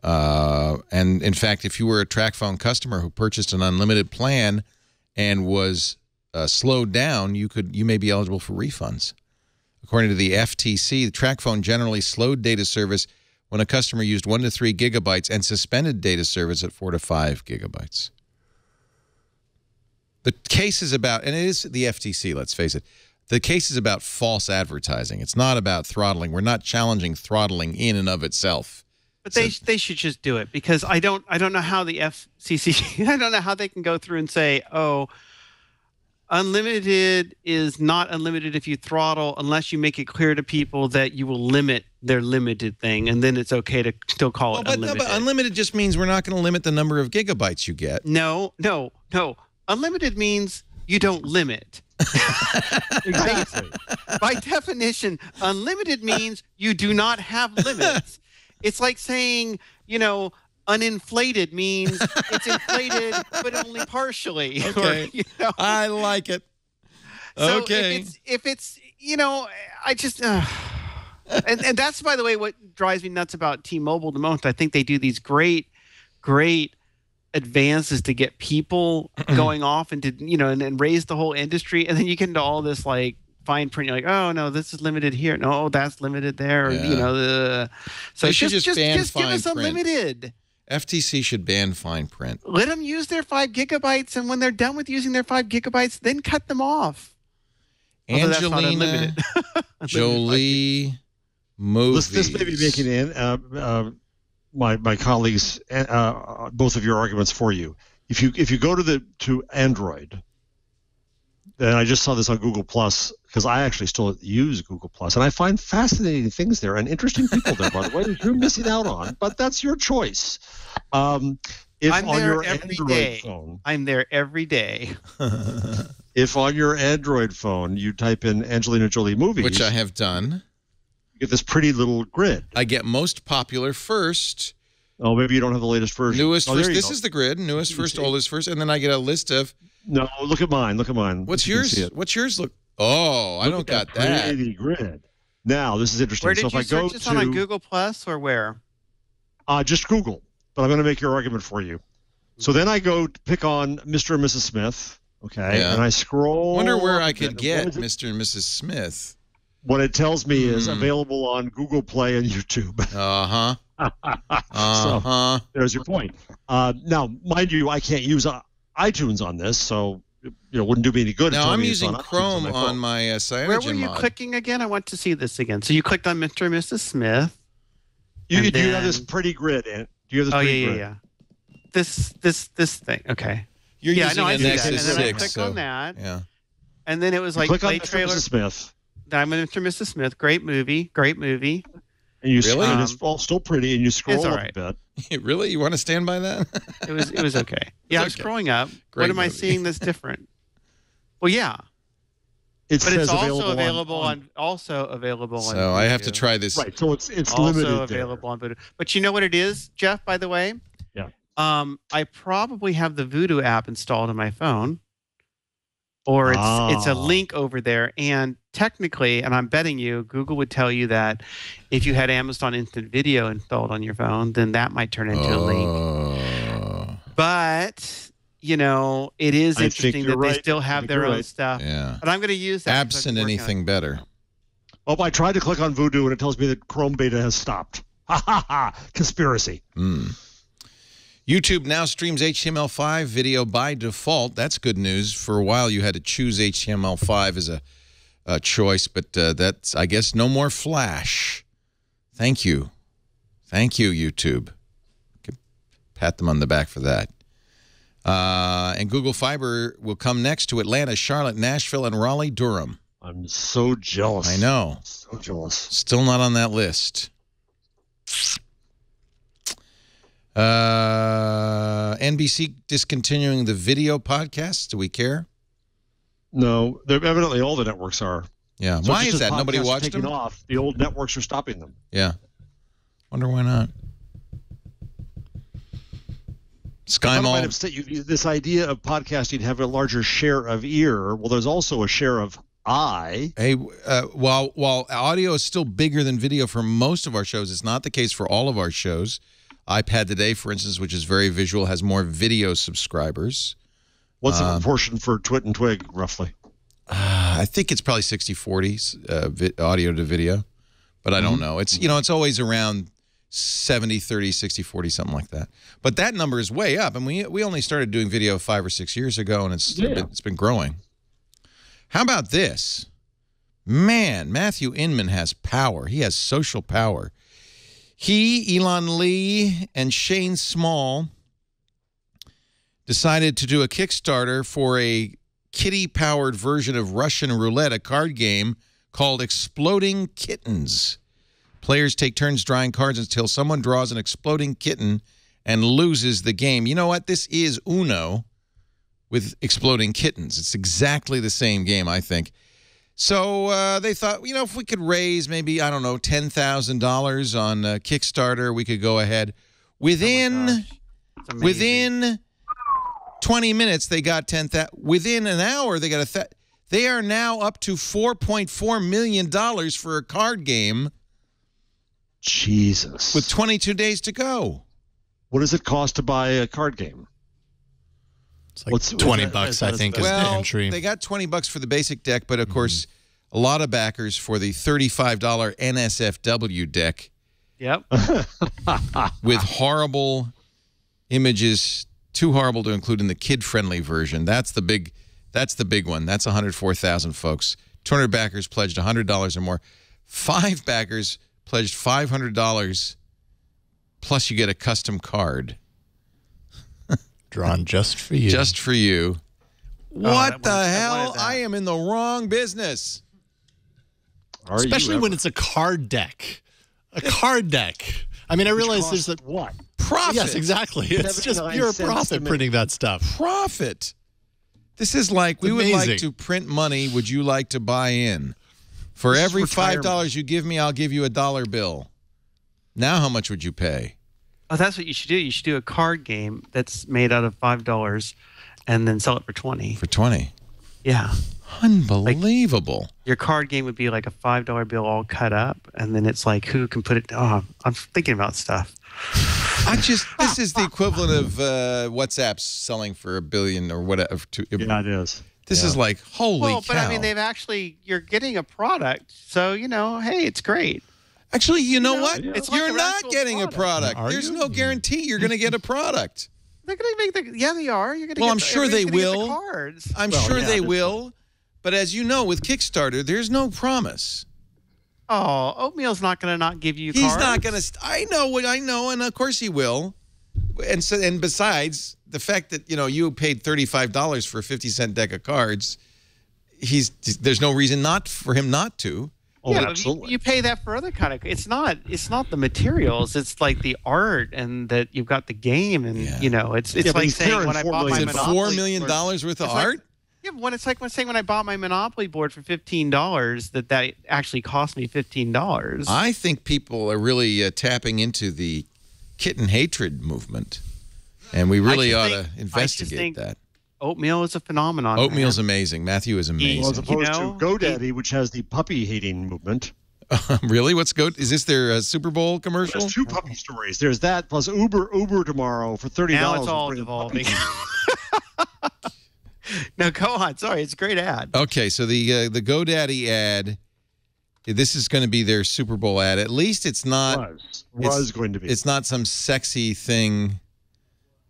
And in fact, if you were a TracFone customer who purchased an unlimited plan and was slowed down, you may be eligible for refunds. According to the FTC, the TracFone generally slowed data service when a customer used 1 to 3 gigabytes and suspended data service at 4 to 5 gigabytes. The case is about, and it is the FTC, let's face it, the case is about false advertising. It's not about throttling. We're not challenging throttling in and of itself. But they should just do it, because I don't know how the FCC I don't know how they can go through and say, oh, unlimited is not unlimited if you throttle, unless you make it clear to people that you will limit their limited thing, and then it's okay to still call it unlimited. No, but unlimited just means we're not going to limit the number of gigabytes you get. No. Unlimited means you don't limit. Exactly. By definition, unlimited means you do not have limits. It's like saying, uninflated means it's inflated, but only partially. Okay. Or, I like it. So okay. If it's I just, and that's, by the way, what drives me nuts about T-Mobile the most. I think they do these great advances to get people going off and to, and raise the whole industry. And then you get into all this fine print. You're like, oh no, this is limited here. No, that's limited there. Yeah. So they should just give us unlimited. FTC should ban fine print. Let them use their 5 gigabytes, and when they're done with using their 5 gigabytes, then cut them off. Angelina Jolie movies. This may be making my colleagues both of your arguments for you. If you go to Android, and I just saw this on Google Plus, because I actually still use Google Plus, and I find fascinating things there and interesting people there, by the way, that you're missing out on, but that's your choice. If I'm on there your every Android day. phone, I'm there every day. if on your Android phone you type in Angelina Jolie movies, which I have done, you get this pretty little grid. I get most popular first. Oh, maybe you don't have the latest version. Newest oh, first. This is the grid. Newest first, oldest first, and then I get a list of. No, look at mine. Look at mine. What's yours? What's yours? Look. Oh, I don't got that. Pretty grid. Now this is interesting. Where did so if you I go search this on Google Plus or where? Just Google. But I'm going to make your argument for you. So then I go to pick on Mr. and Mrs. Smith. Okay, and I scroll. Wonder where I could get Mr. and Mrs. Smith. What it tells me is available on Google Play and YouTube. So there's your point. Now, mind you, I can't use iTunes on this, so wouldn't do me any good. Now I'm using Chrome on my Cyanogen. Where were you clicking again? I want to see this again. So you clicked on Mr. and Mrs. Smith. Do you have this pretty grid? Do you have this pretty grid? Yeah. This thing. Okay. You're using a Nexus 6. And then I clicked on that. Yeah. And then it was like click on play trailer. Mr. Smith. I'm Mr. and Mrs. Smith. Great movie. And you really? And it's all still pretty, and you scroll up a bit. Really? You want to stand by that? It was okay. Yeah, I was scrolling up. What am I seeing that's different? Well, yeah. But it's also available on YouTube. So I have to try this. Right. So it's also limited available on Voodoo. But you know what it is, Jeff? By the way. Yeah. I probably have the Voodoo app installed on my phone, or it's a link over there. And technically, and I'm betting you, Google would tell you that if you had Amazon Instant Video installed on your phone, then that might turn into a link. But it is interesting that they still have their own stuff. Yeah. But I'm going to use that. Absent anything better. Oh, I tried to click on Voodoo and it tells me that Chrome beta has stopped. Ha ha ha! Conspiracy. YouTube now streams HTML5 video by default. That's good news. For a while, you had to choose HTML5 as a choice, but that's, I guess, no more Flash. Thank you. Thank you, YouTube. Pat them on the back for that. And Google Fiber will come next to Atlanta, Charlotte, Nashville, and Raleigh-Durham. I'm so jealous. I know. So jealous. Still not on that list. NBC discontinuing the video podcasts. Do we care? No. Evidently all the networks are. Yeah. So why is that? Nobody watched them? Off, the old networks are stopping them. Yeah. Wonder why not. Sky Mall. Might have said this idea of podcasting have a larger share of ear. Well, there's also a share of eye. Hey, while audio is still bigger than video for most of our shows, it's not the case for all of our shows. iPad Today, for instance, which is very visual, has more video subscribers. What's the proportion for Twit and Twig, roughly? I think it's probably 60-40 audio to video, but I don't know. It's it's always around 70-30, 60-40, something like that. But that number is way up, and we only started doing video 5 or 6 years ago, and it's been growing. How about this? Man, Matthew Inman has power. He has social power. He, Elon Lee, and Shane Small decided to do a Kickstarter for a kitty-powered version of Russian roulette, a card game called Exploding Kittens. Players take turns drawing cards until someone draws an exploding kitten and loses the game. You know what? This is Uno with exploding kittens. It's exactly the same game, I think. So they thought, if we could raise maybe, I don't know, $10,000 on Kickstarter, we could go ahead. Within 20 minutes, they got 10,000. Within an hour, they got they are now up to $4.4 million for a card game. Jesus. With 22 days to go. What does it cost to buy a card game? It's like $20, I think, is the entry. They got $20 for the basic deck, but of course, a lot of backers for the $35 NSFW deck. Yep. With horrible images, too horrible to include in the kid-friendly version. That's the big one. That's 104,000 folks. 200 backers pledged $100 or more. 5 backers pledged $500, plus you get a custom card. Drawn just for you. Just for you. What the hell? I am in the wrong business. Especially when it's a card deck. A card deck. I mean, I realize there's what? Profit. Yes, exactly. It's just pure profit printing that stuff. Profit. This is like, we would like to print money. Would you like to buy in? For every $5 you give me, I'll give you a $1 bill. Now how much would you pay? Oh, that's what you should do. You should do a card game that's made out of $5 and then sell it for $20. For $20? Yeah. Unbelievable. Like, your card game would be like a $5 bill all cut up, and then it's like, who can put it? Oh, I'm thinking about stuff. This is the equivalent of WhatsApp's selling for $1 billion or whatever. Yeah, it is. This is like, holy cow. But I mean, you're getting a product, so, hey, it's great. Actually, you know what? It's You're not getting a product. There's no guarantee you're going to get a product. They're going to make they are. You're going to I'm sure they will. The cards. I'm sure they will. But as you know, with Kickstarter, there's no promise. Oh, Oatmeal's not going to not give you cards. He's not going to. I know what I know, and of course he will. And besides, the fact that, you paid $35 for a 50-cent deck of cards, there's no reason for him not to. Oh, yeah, absolutely. You pay that for other kind of. It's not the materials. It's like the art, and that you've got the game, and it's like saying when I bought my Monopoly $4 million worth of art. Yeah, but it's like saying when I bought my Monopoly board for $15, that actually cost me $15. I think people are really tapping into the kitten hatred movement, and we really ought to investigate that. Oatmeal is a phenomenon. Oatmeal's amazing. Matthew is amazing. Well, as opposed to GoDaddy, which has the puppy hating movement. Really? Is this their Super Bowl commercial? There's 2 puppy stories. There's that plus Uber tomorrow for $30. Now it's all devolving. No, go on. Sorry, it's a great ad. Okay, so the GoDaddy ad, this is going to be their Super Bowl ad. At least it's not. Was going to be. It's not some sexy thing.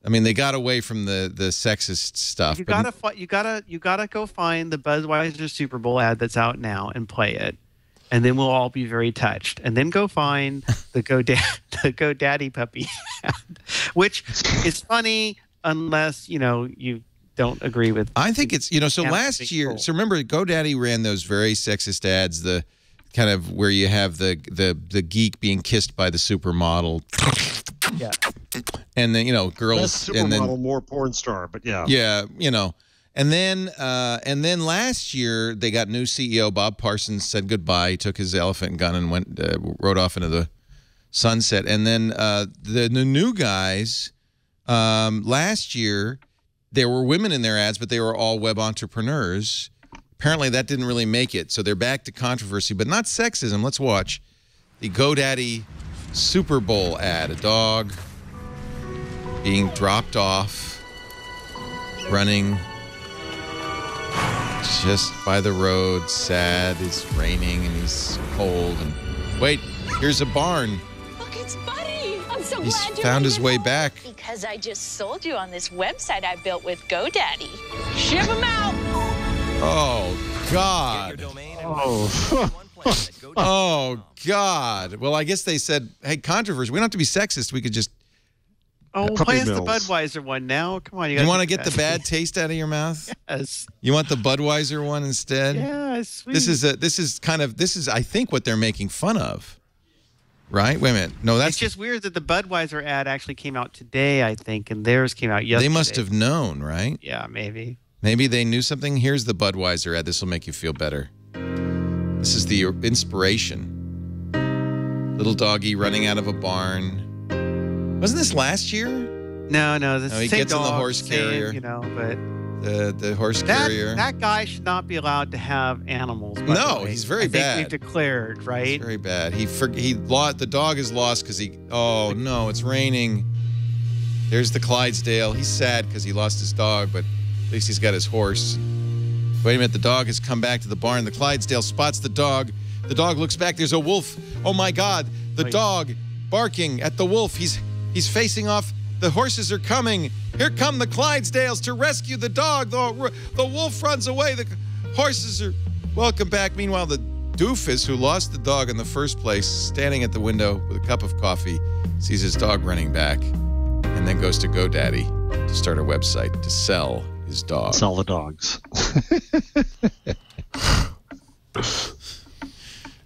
I mean, they got away from the sexist stuff. You gotta go find the Budweiser Super Bowl ad that's out now and play it, and then we'll all be very touched. And then go find the GoDaddy puppy ad, which is funny unless you don't agree with. I think it's so last year. So remember, GoDaddy ran those very sexist ads. The kind of where you have the geek being kissed by the supermodel. Yeah. And then girls, less supermodel, and then more porn star, but yeah. Yeah, and then last year they got new CEO Bob Parsons said goodbye. He took his elephant gun and rode off into the sunset. And then the new guys last year, there were women in their ads, but they were all web entrepreneurs. Apparently that didn't really make it, so they're back to controversy, but not sexism. Let's watch the GoDaddy Super Bowl ad. A dog being dropped off, running just by the road, sad. It's raining and he's cold. And wait, here's a barn. Look, it's Buddy. I'm so He's glad you found his way back. Because I just sold you on this website I built with GoDaddy. Ship them out. Oh, God. Oh, God. Well, I guess they said, hey, controversy. We don't have to be sexist. We could just. Oh, play us the Budweiser one now. Come on. You want to get the bad taste out of your mouth? Yes. You want the Budweiser one instead? Yeah, sweet. This is, I think, what they're making fun of. Right? Wait a minute. No, that's. It's just weird that the Budweiser ad actually came out today, I think, and theirs came out yesterday. They must have known, right? Yeah, maybe. Maybe they knew something. Here's the Budweiser ad. This will make you feel better. This is the inspiration. Little doggy running out of a barn. Wasn't this last year? No. He gets in the horse carrier. But the horse carrier. That guy should not be allowed to have animals. No, he's very bad. I think we've declared, right? He's very bad. The dog is lost because oh no, it's raining. There's the Clydesdale. He's sad because he lost his dog, but at least he's got his horse. Wait a minute, the dog has come back to the barn. The Clydesdale spots the dog. The dog looks back. There's a wolf. Oh my God, the dog barking at the wolf. He's facing off. The horses are coming. Here come the Clydesdales to rescue the dog. The wolf runs away. The horses are welcome back. Meanwhile, the doofus who lost the dog in the first place, standing at the window with a cup of coffee, sees his dog running back, and then goes to GoDaddy to start a website to sell his dog. Sell the dogs.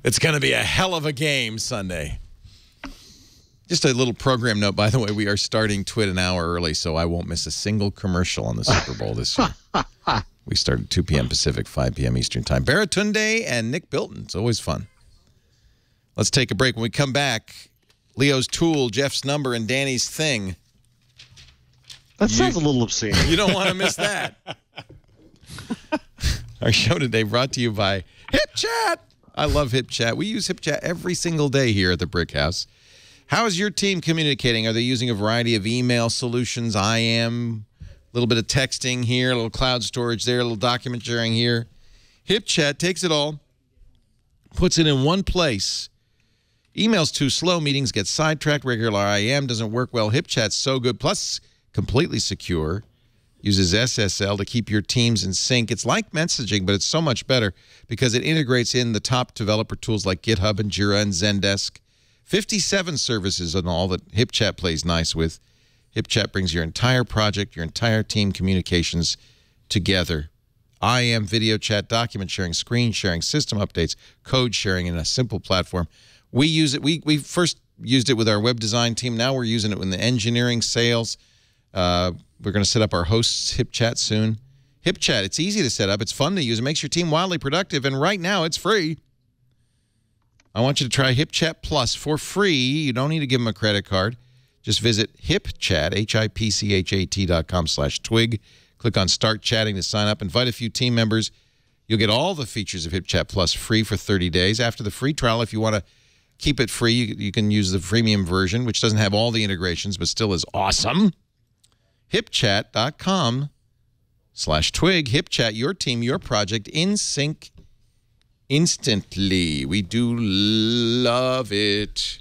It's going to be a hell of a game Sunday. Just a little program note, by the way, we are starting Twit an hour early, so I won't miss a single commercial on the Super Bowl this year. We start at 2 p.m. Pacific, 5 p.m. Eastern Time. Baratunde and Nick Bilton. It's always fun. Let's take a break. When we come back, Leo's tool, Jeff's number, and Danny's thing. That sounds a little obscene. You don't want to miss that. Our show today brought to you by HipChat. I love HipChat. We use HipChat every single day here at the Brick House. How is your team communicating? Are they using a variety of email solutions? I am. A little bit of texting here, a little cloud storage there, a little document sharing here. HipChat takes it all, puts it in one place. Email's too slow. Meetings get sidetracked. Regular IM doesn't work well. HipChat's so good. Plus, completely secure. Uses SSL to keep your teams in sync. It's like messaging, but it's so much better because it integrates in the top developer tools like GitHub and Jira and Zendesk. 57 services and all that HipChat plays nice with. HipChat brings your entire project, your entire team communications together. IM, video chat, document sharing, screen sharing, system updates, code sharing in a simple platform. We use it. We first used it with our web design team. Now we're using it in the engineering, sales. We're going to set up our hosts HipChat soon. HipChat, it's easy to set up. It's fun to use. It makes your team wildly productive. And right now, it's free. I want you to try HipChat Plus for free. You don't need to give them a credit card. Just visit HipChat, HIPCHAT.com/twig. Click on Start Chatting to sign up. Invite a few team members. You'll get all the features of HipChat Plus free for 30 days. After the free trial, if you want to keep it free, you can use the freemium version, which doesn't have all the integrations, but still is awesome. HipChat.com/twig. HipChat, your team, your project, in sync instantly. We do love it.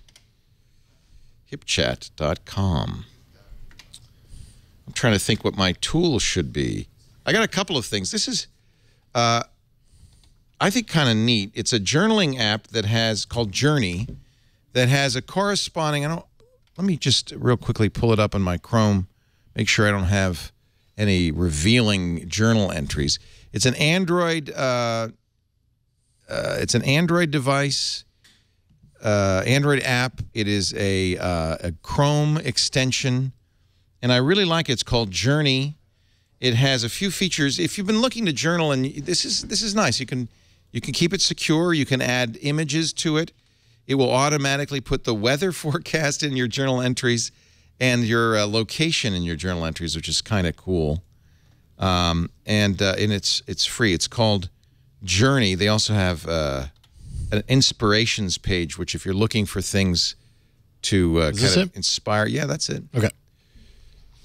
HipChat.com. I'm trying to think what my tool should be. I got a couple of things. This is, I think, kind of neat. It's a journaling app that has, called Journey, that has a corresponding, let me just real quickly pull it up on my Chrome, make sure I don't have any revealing journal entries. It's an Android device, Android app. It is a Chrome extension, and I really like it. It's called Journey. It has a few features. If you've been looking to journal, and this is nice. You can keep it secure. You can add images to it. It will automatically put the weather forecast in your journal entries and your location in your journal entries, which is kind of cool. And it's free. It's called Journey. They also have an inspirations page, which if you're looking for things to kind of inspire. Yeah, that's it. Okay.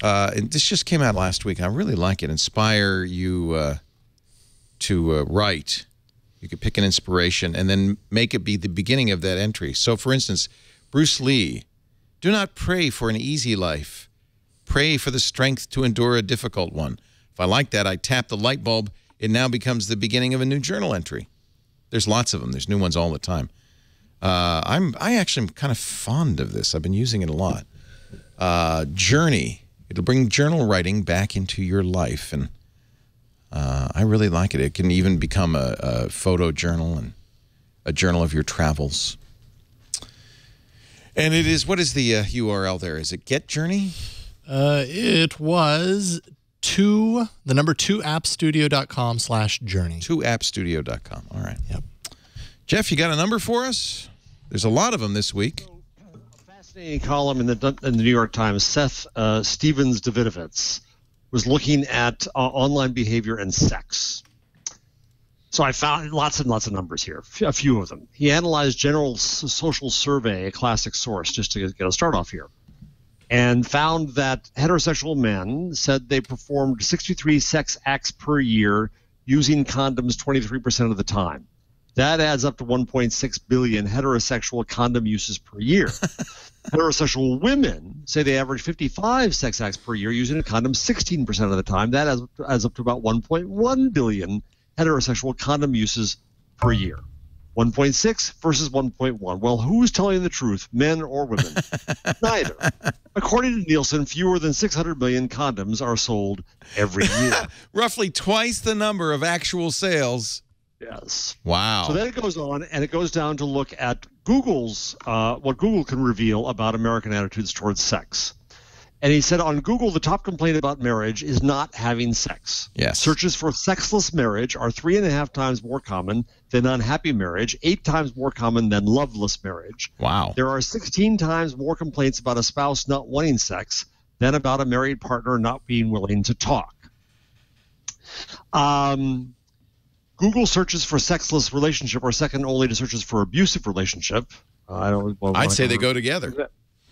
And this just came out last week. I really like it. Inspire you to write. You could pick an inspiration and then make it be the beginning of that entry. So, for instance, Bruce Lee, do not pray for an easy life. Pray for the strength to endure a difficult one. If I like that, I tap the light bulb. It now becomes the beginning of a new journal entry. There's lots of them. There's new ones all the time. I actually am kind of fond of this. I've been using it a lot. Journey. It'll bring journal writing back into your life, and I really like it. It can even become a photo journal and a journal of your travels. And it is, what is the URL there? Is it Get Journey? It was the number 2appstudio.com/journey. 2appstudio.com. All right. Yep. Jeff, you got a number for us? There's a lot of them this week. Fascinating column in the New York Times. Seth Stevens-Davidovitz was looking at online behavior and sex. So I found lots and lots of numbers here, a few of them. He analyzed General Social Survey, a classic source, just to get a start off here, and found that heterosexual men said they performed 63 sex acts per year using condoms 23% of the time. That adds up to 1.6 billion heterosexual condom uses per year. Heterosexual women say they average 55 sex acts per year using a condom 16% of the time. That adds up to about 1.1 billion heterosexual condom uses per year. 1.6 versus 1.1. Well, who's telling the truth, men or women? Neither. According to Nielsen, fewer than 600 million condoms are sold every year. Roughly twice the number of actual sales. Yes. Wow. So then it goes on, and it goes down to look at Google's, what Google can reveal about American attitudes towards sex. And he said on Google, the top complaint about marriage is not having sex. Yes. Searches for sexless marriage are 3.5 times more common than unhappy marriage, 8 times more common than loveless marriage. Wow. There are 16 times more complaints about a spouse not wanting sex than about a married partner not being willing to talk. Google searches for sexless relationship are second only to searches for abusive relationship. I'd say they go together.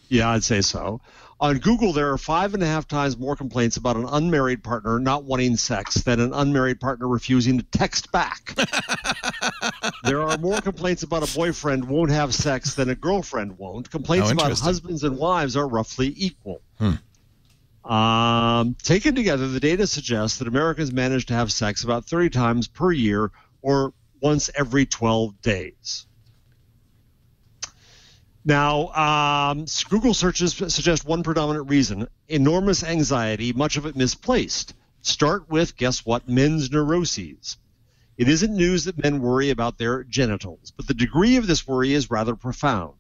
Yeah, I'd say so. On Google, there are 5.5 times more complaints about an unmarried partner not wanting sex than an unmarried partner refusing to text back. There are more complaints about a boyfriend won't have sex than a girlfriend won't. Complaints about husbands and wives are roughly equal. Taken together, the data suggests that Americans manage to have sex about 30 times per year or once every 12 days. Now, Google searches suggest one predominant reason: enormous anxiety, much of it misplaced. Start with, guess what, men's neuroses. It isn't news that men worry about their genitals, but the degree of this worry is rather profound.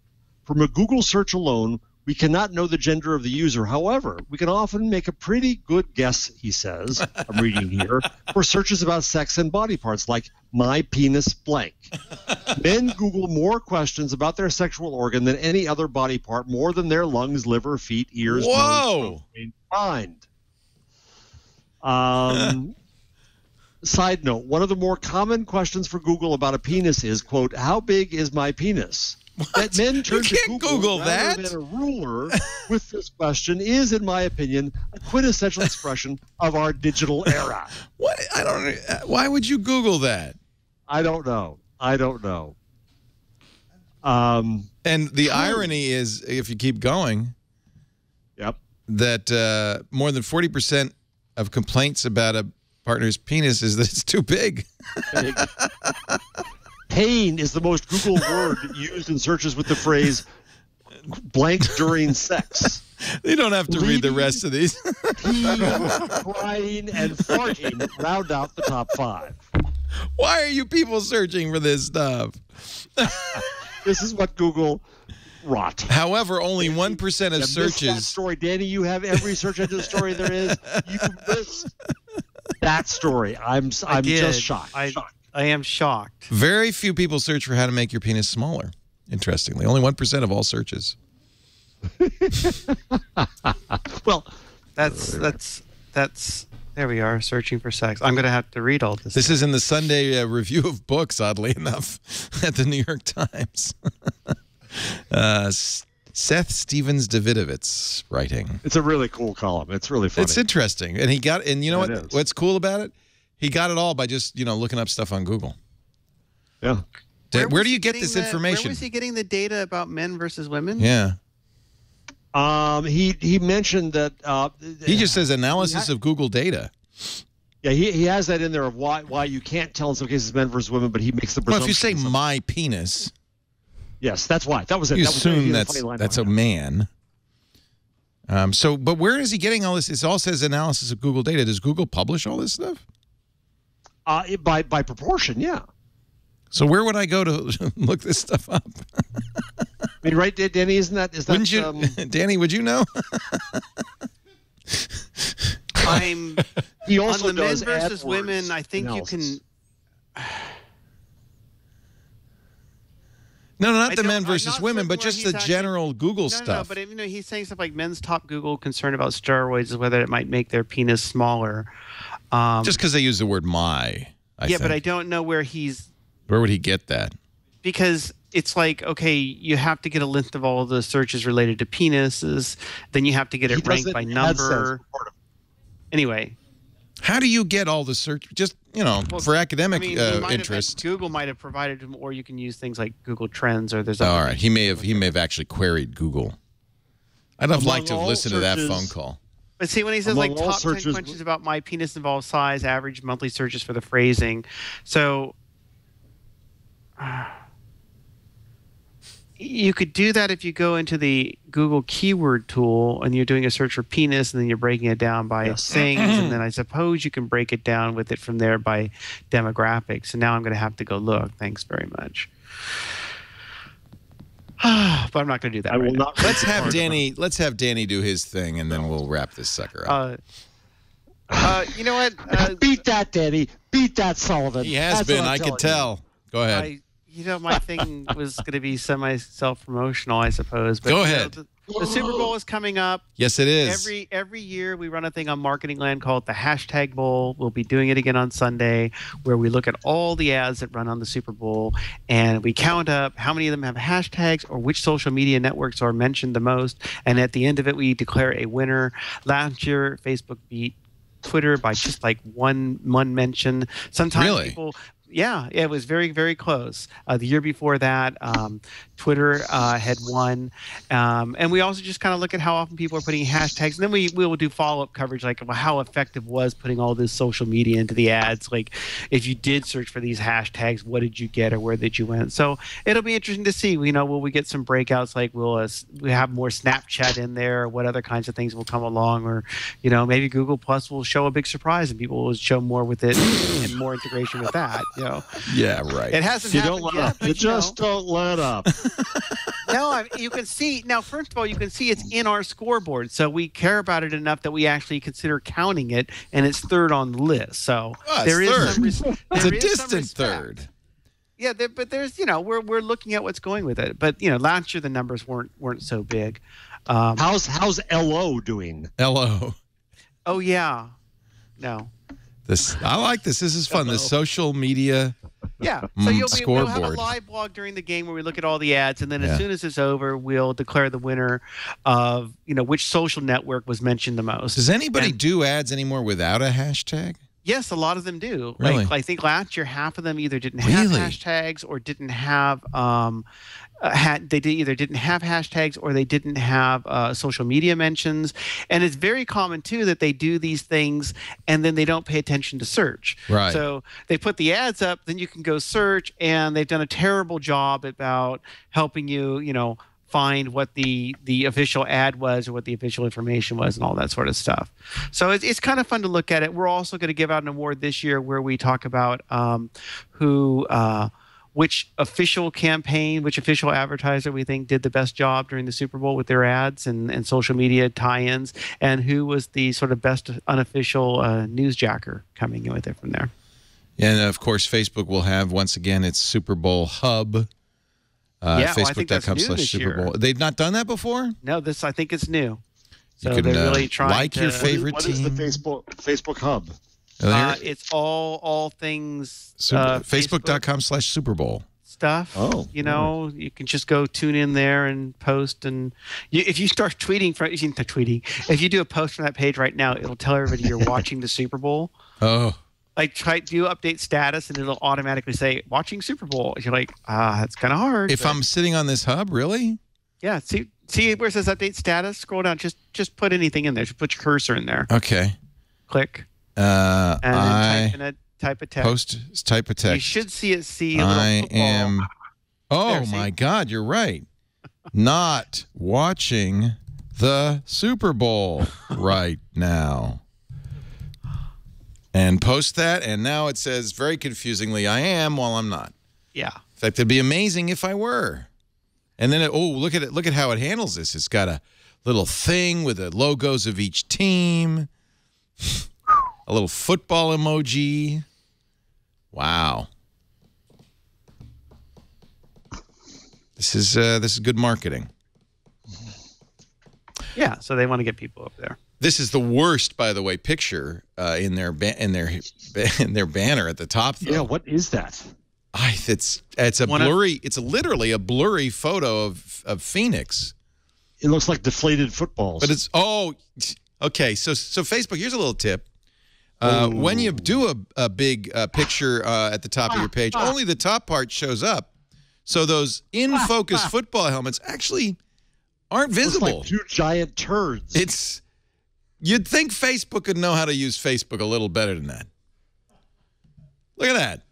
From a Google search alone, we cannot know the gender of the user. However, we can often make a pretty good guess, he says, I'm reading here, for searches about sex and body parts like my penis blank. Men Google more questions about their sexual organ than any other body part, more than their lungs, liver, feet, ears, nose, mind. Side note, one of the more common questions for Google about a penis is, quote, how big is my penis? What? That men turn you can't to Google that. rather than a ruler with this question is, in my opinion, a quintessential expression of our digital era. What? I don't. Why would you Google that? I don't know. And the irony is, if you keep going, that more than 40% of complaints about a partner's penis is that it's too big. Pain is the most Google word used in searches with the phrase blank during sex. You don't have to read the rest of these. Peeing, crying, and farting round out the top 5. Why are you people searching for this stuff? This is what Google wrought. However, only 1% of searches. That story, Danny. You have every search engine story there is. You missed that story. I'm just shocked. I am shocked. Very few people search for how to make your penis smaller. Interestingly, only 1% of all searches. Well, that's. There we are, searching for sex. I'm going to have to read all this. This is in the Sunday review of books, oddly enough, at the New York Times. Seth Stevens-Davidovitz writing. It's a really cool column. It's really funny. It's interesting, and you know what? What's cool about it? He got it all by just looking up stuff on Google. Yeah. Where do you get this information? Where was he getting the data about men versus women? Yeah. He mentioned that he just says analysis of Google data. Yeah, he has that in there of why you can't tell in some cases men versus women, but he makes the presumption. Well, if you say my penis, yes, that's why. That was it. You assume that's a man. But where is he getting all this? It all says analysis of Google data. Does Google publish all this stuff? By proportion, yeah. So where would I go to look this stuff up? I mean, right, Danny? Is that? Wouldn't you, Danny? Would you know? He also on the does men versus women. I think analysis. you can. No, not the men versus women, but just the general Google stuff. No, but he's saying stuff like men's top Google concern about steroids is whether it might make their penis smaller. Just because they use the word "my." I think. But I don't know where he's. Where would he get that? Because it's like, okay, you have to get a list of all the searches related to penises. Then you have to get it ranked by number. Anyway. How do you get all the search? Just, for academic interest. Google might have provided them, or you can use things like Google Trends, or there's. All right. He may have actually queried Google. I'd have liked to have listened to that phone call. But see, when he says like top 10 questions about my penis involved size, average monthly searches for the phrasing. So You could do that if you go into the Google keyword tool and you're doing a search for penis, and then you're breaking it down by things, and then I suppose you can break it down with it from there by demographics. And now I'm going to have to go look. Thanks very much. But I'm not going to do that. I will not. Let's have Danny do his thing, and then we'll wrap this sucker up. You know what? Beat that, Danny. Beat that, Sullivan. He has been. I could tell. Go ahead. My thing was going to be semi-self-promotional, I suppose. But, Go ahead. The Super Bowl is coming up. Yes, it is. Every year we run a thing on Marketing Land called the Hashtag Bowl. We'll be doing it again on Sunday, where we look at all the ads that run on the Super Bowl, and we count up how many of them have hashtags or which social media networks are mentioned the most. And at the end of it, we declare a winner. Last year, Facebook beat Twitter by just like one mention. Sometimes people... Yeah, it was very, very close. The year before that, Twitter had won. And we also just kind of look at how often people are putting hashtags. And then we will do follow-up coverage, like how effective was putting all this social media into the ads. Like if you did search for these hashtags, what did you get or where did you win? So it'll be interesting to see. Will we get some breakouts? Like we have more Snapchat in there? Or what other kinds of things will come along? Or, maybe Google Plus will show a big surprise and people will show more with it and more integration with that. Yeah, right. It hasn't happened yet. You just don't let up. No, you can see now. First of all, you can see it's in our scoreboard, so we care about it enough that we actually consider counting it, and it's third on the list. So there is third. It's a distant third. Yeah, but there's we're looking at what's going with it. But last year the numbers weren't so big. How's LO doing? LO. Oh yeah, no. I like this. This is fun. The social media so we'll have a live blog during the game where we look at all the ads, and then as soon as it's over, we'll declare the winner of which social network was mentioned the most. Does anybody do ads anymore without a hashtag? Yes, a lot of them do. Really? Like I think last year half of them either didn't have hashtags or didn't have either didn't have hashtags or they didn't have social media mentions. And it's very common too that they do these things and then they don't pay attention to search. Right. So they put the ads up, then you can go search, and they've done a terrible job about helping you, find what the official ad was or what the official information was and all that sort of stuff. So it's kind of fun to look at it. We're also going to give out an award this year where we talk about which official campaign, which official advertiser we think did the best job during the Super Bowl with their ads and social media tie-ins, and who was the sort of best unofficial newsjacker coming in with it from there. And, of course, Facebook will have, once again, its Super Bowl hub. Facebook.com/Super Bowl. They've not done that before? No, I think it's new. So you can they're really trying like your favorite team. What is the Facebook hub? It's all things Facebook.com/Super Bowl stuff. Oh, you can just go tune in there and post. And if you start tweeting if you do a post from that page right now, it'll tell everybody you're watching the Super Bowl. Oh. Like do update status and it'll automatically say watching Super Bowl. You're like, that's kind of hard. If I'm sitting on this hub, really? Yeah. See where it says update status? Scroll down. Just put anything in there. Just put your cursor in there. Okay. Click. And then type a text. Type a text. You should see a little football. Oh my God, you're right. Not watching the Super Bowl right now. And post that, and now it says very confusingly, I am while I'm not. Yeah. In fact, it'd be amazing if I were. And then, look at it. Look at how it handles this. It's got a little thing with the logos of each team. A little football emoji. Wow. This is good marketing. Yeah, so they want to get people up there. This is the worst, by the way, picture in their banner at the top. Though. Yeah, what is that? It's a blurry. It's literally a blurry photo of Phoenix. It looks like deflated footballs. But it's okay. So Facebook. Here's a little tip. When you do a big picture at the top of your page, only the top part shows up. So those in-focus football helmets actually aren't visible. Looks like two giant turds. You'd think Facebook could know how to use Facebook a little better than that. Look at that.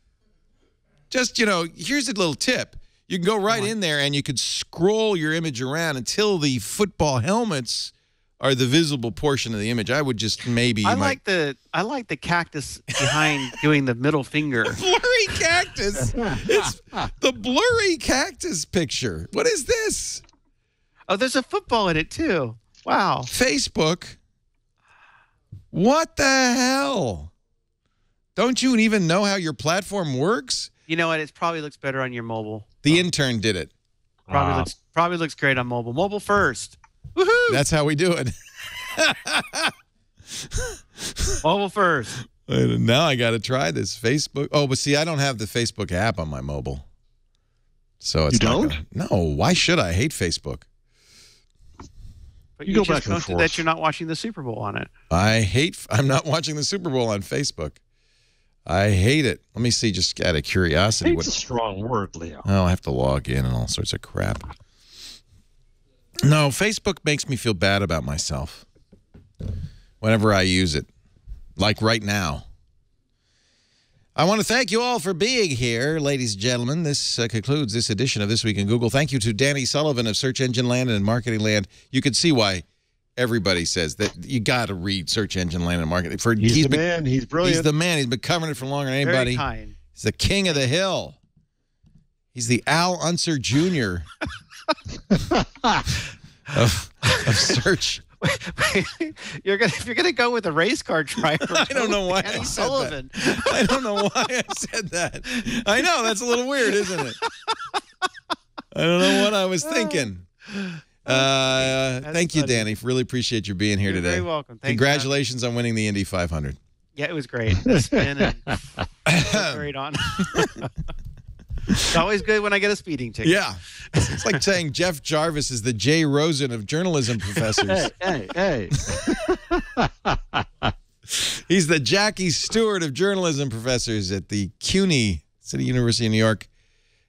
Just, here's a little tip. You can go right in there and you could scroll your image around until the football helmets are the visible portion of the image. I would just maybe. I like the cactus behind doing the middle finger. Blurry cactus. It's the blurry cactus picture. What is this? Oh, there's a football in it too. Wow. Facebook. What the hell? Don't you even know how your platform works? You know what? It probably looks better on your mobile. The intern did it. Probably looks great on mobile. Mobile first. Woohoo! That's how we do it. Mobile first. Now I got to try this Facebook. Oh, but see, I don't have the Facebook app on my mobile. So it's you don't? No, why should I? Hate Facebook. But you go back and forth. That you're not watching the Super Bowl on it. I'm not watching the Super Bowl on Facebook. I hate it. Let me see, just out of curiosity. Hate's a strong word, Leo. Oh, I have to log in and all sorts of crap. No, Facebook makes me feel bad about myself whenever I use it, like right now. I want to thank you all for being here, ladies and gentlemen. This concludes this edition of This Week in Google. Thank you to Danny Sullivan of Search Engine Land and Marketing Land. You can see why everybody says that you got to read Search Engine Land and Marketing. He's the man. He's brilliant. He's the man. He's been covering it for longer than anybody. Very kind. He's the king of the hill. He's the Al Unser Jr. of Search. If you're gonna go with a race car driver, I don't know why I said Sullivan. That. I don't know why I said that. I know that's a little weird, isn't it? I don't know what I was thinking. Thank you, Danny. Really appreciate you being here today. You're very welcome. Congratulations on winning the Indy 500. Yeah, it was great. The spin and carried on. It's always good when I get a speeding ticket. Yeah. It's like saying Jeff Jarvis is the Jay Rosen of journalism professors. Hey. He's the Jackie Stewart of journalism professors at the CUNY, City University of New York.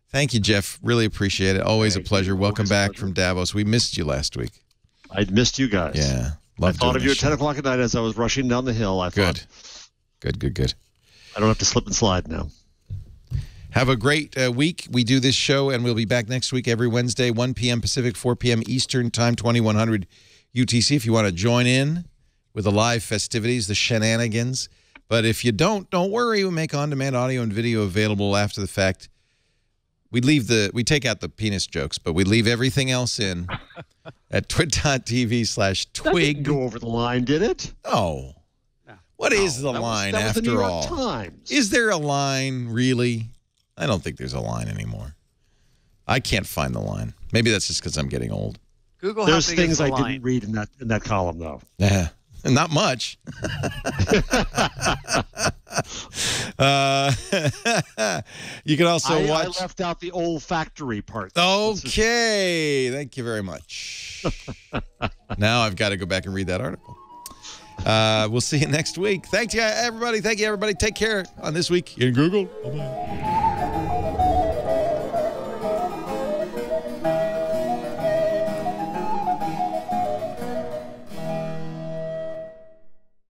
Thank you, Jeff. Really appreciate it. Always a pleasure. Welcome back from Davos. We missed you last week. I missed you guys. Yeah. I thought of you at 10 o'clock at night as I was rushing down the hill. I thought, Good. I don't have to slip and slide now. Have a great week. We do this show, and we'll be back next week every Wednesday, 1 p.m. Pacific, 4 p.m. Eastern Time, 2100 UTC. If you want to join in with the live festivities, the shenanigans. But if you don't worry. We make on-demand audio and video available after the fact. We take out the penis jokes, but we leave everything else in at twit.tv/twig. That didn't go over the line, did it? Oh. What is the line after all? Times. Is there a line, really? I don't think there's a line anymore. I can't find the line. Maybe that's just because I'm getting old. Google. There's things I didn't read in that column, though. Yeah, not much. You can also watch. I left out the olfactory part. Okay, thank you very much. Now I've got to go back and read that article. We'll see you next week. Thank you, everybody. Take care on This Week in Google. Bye-bye.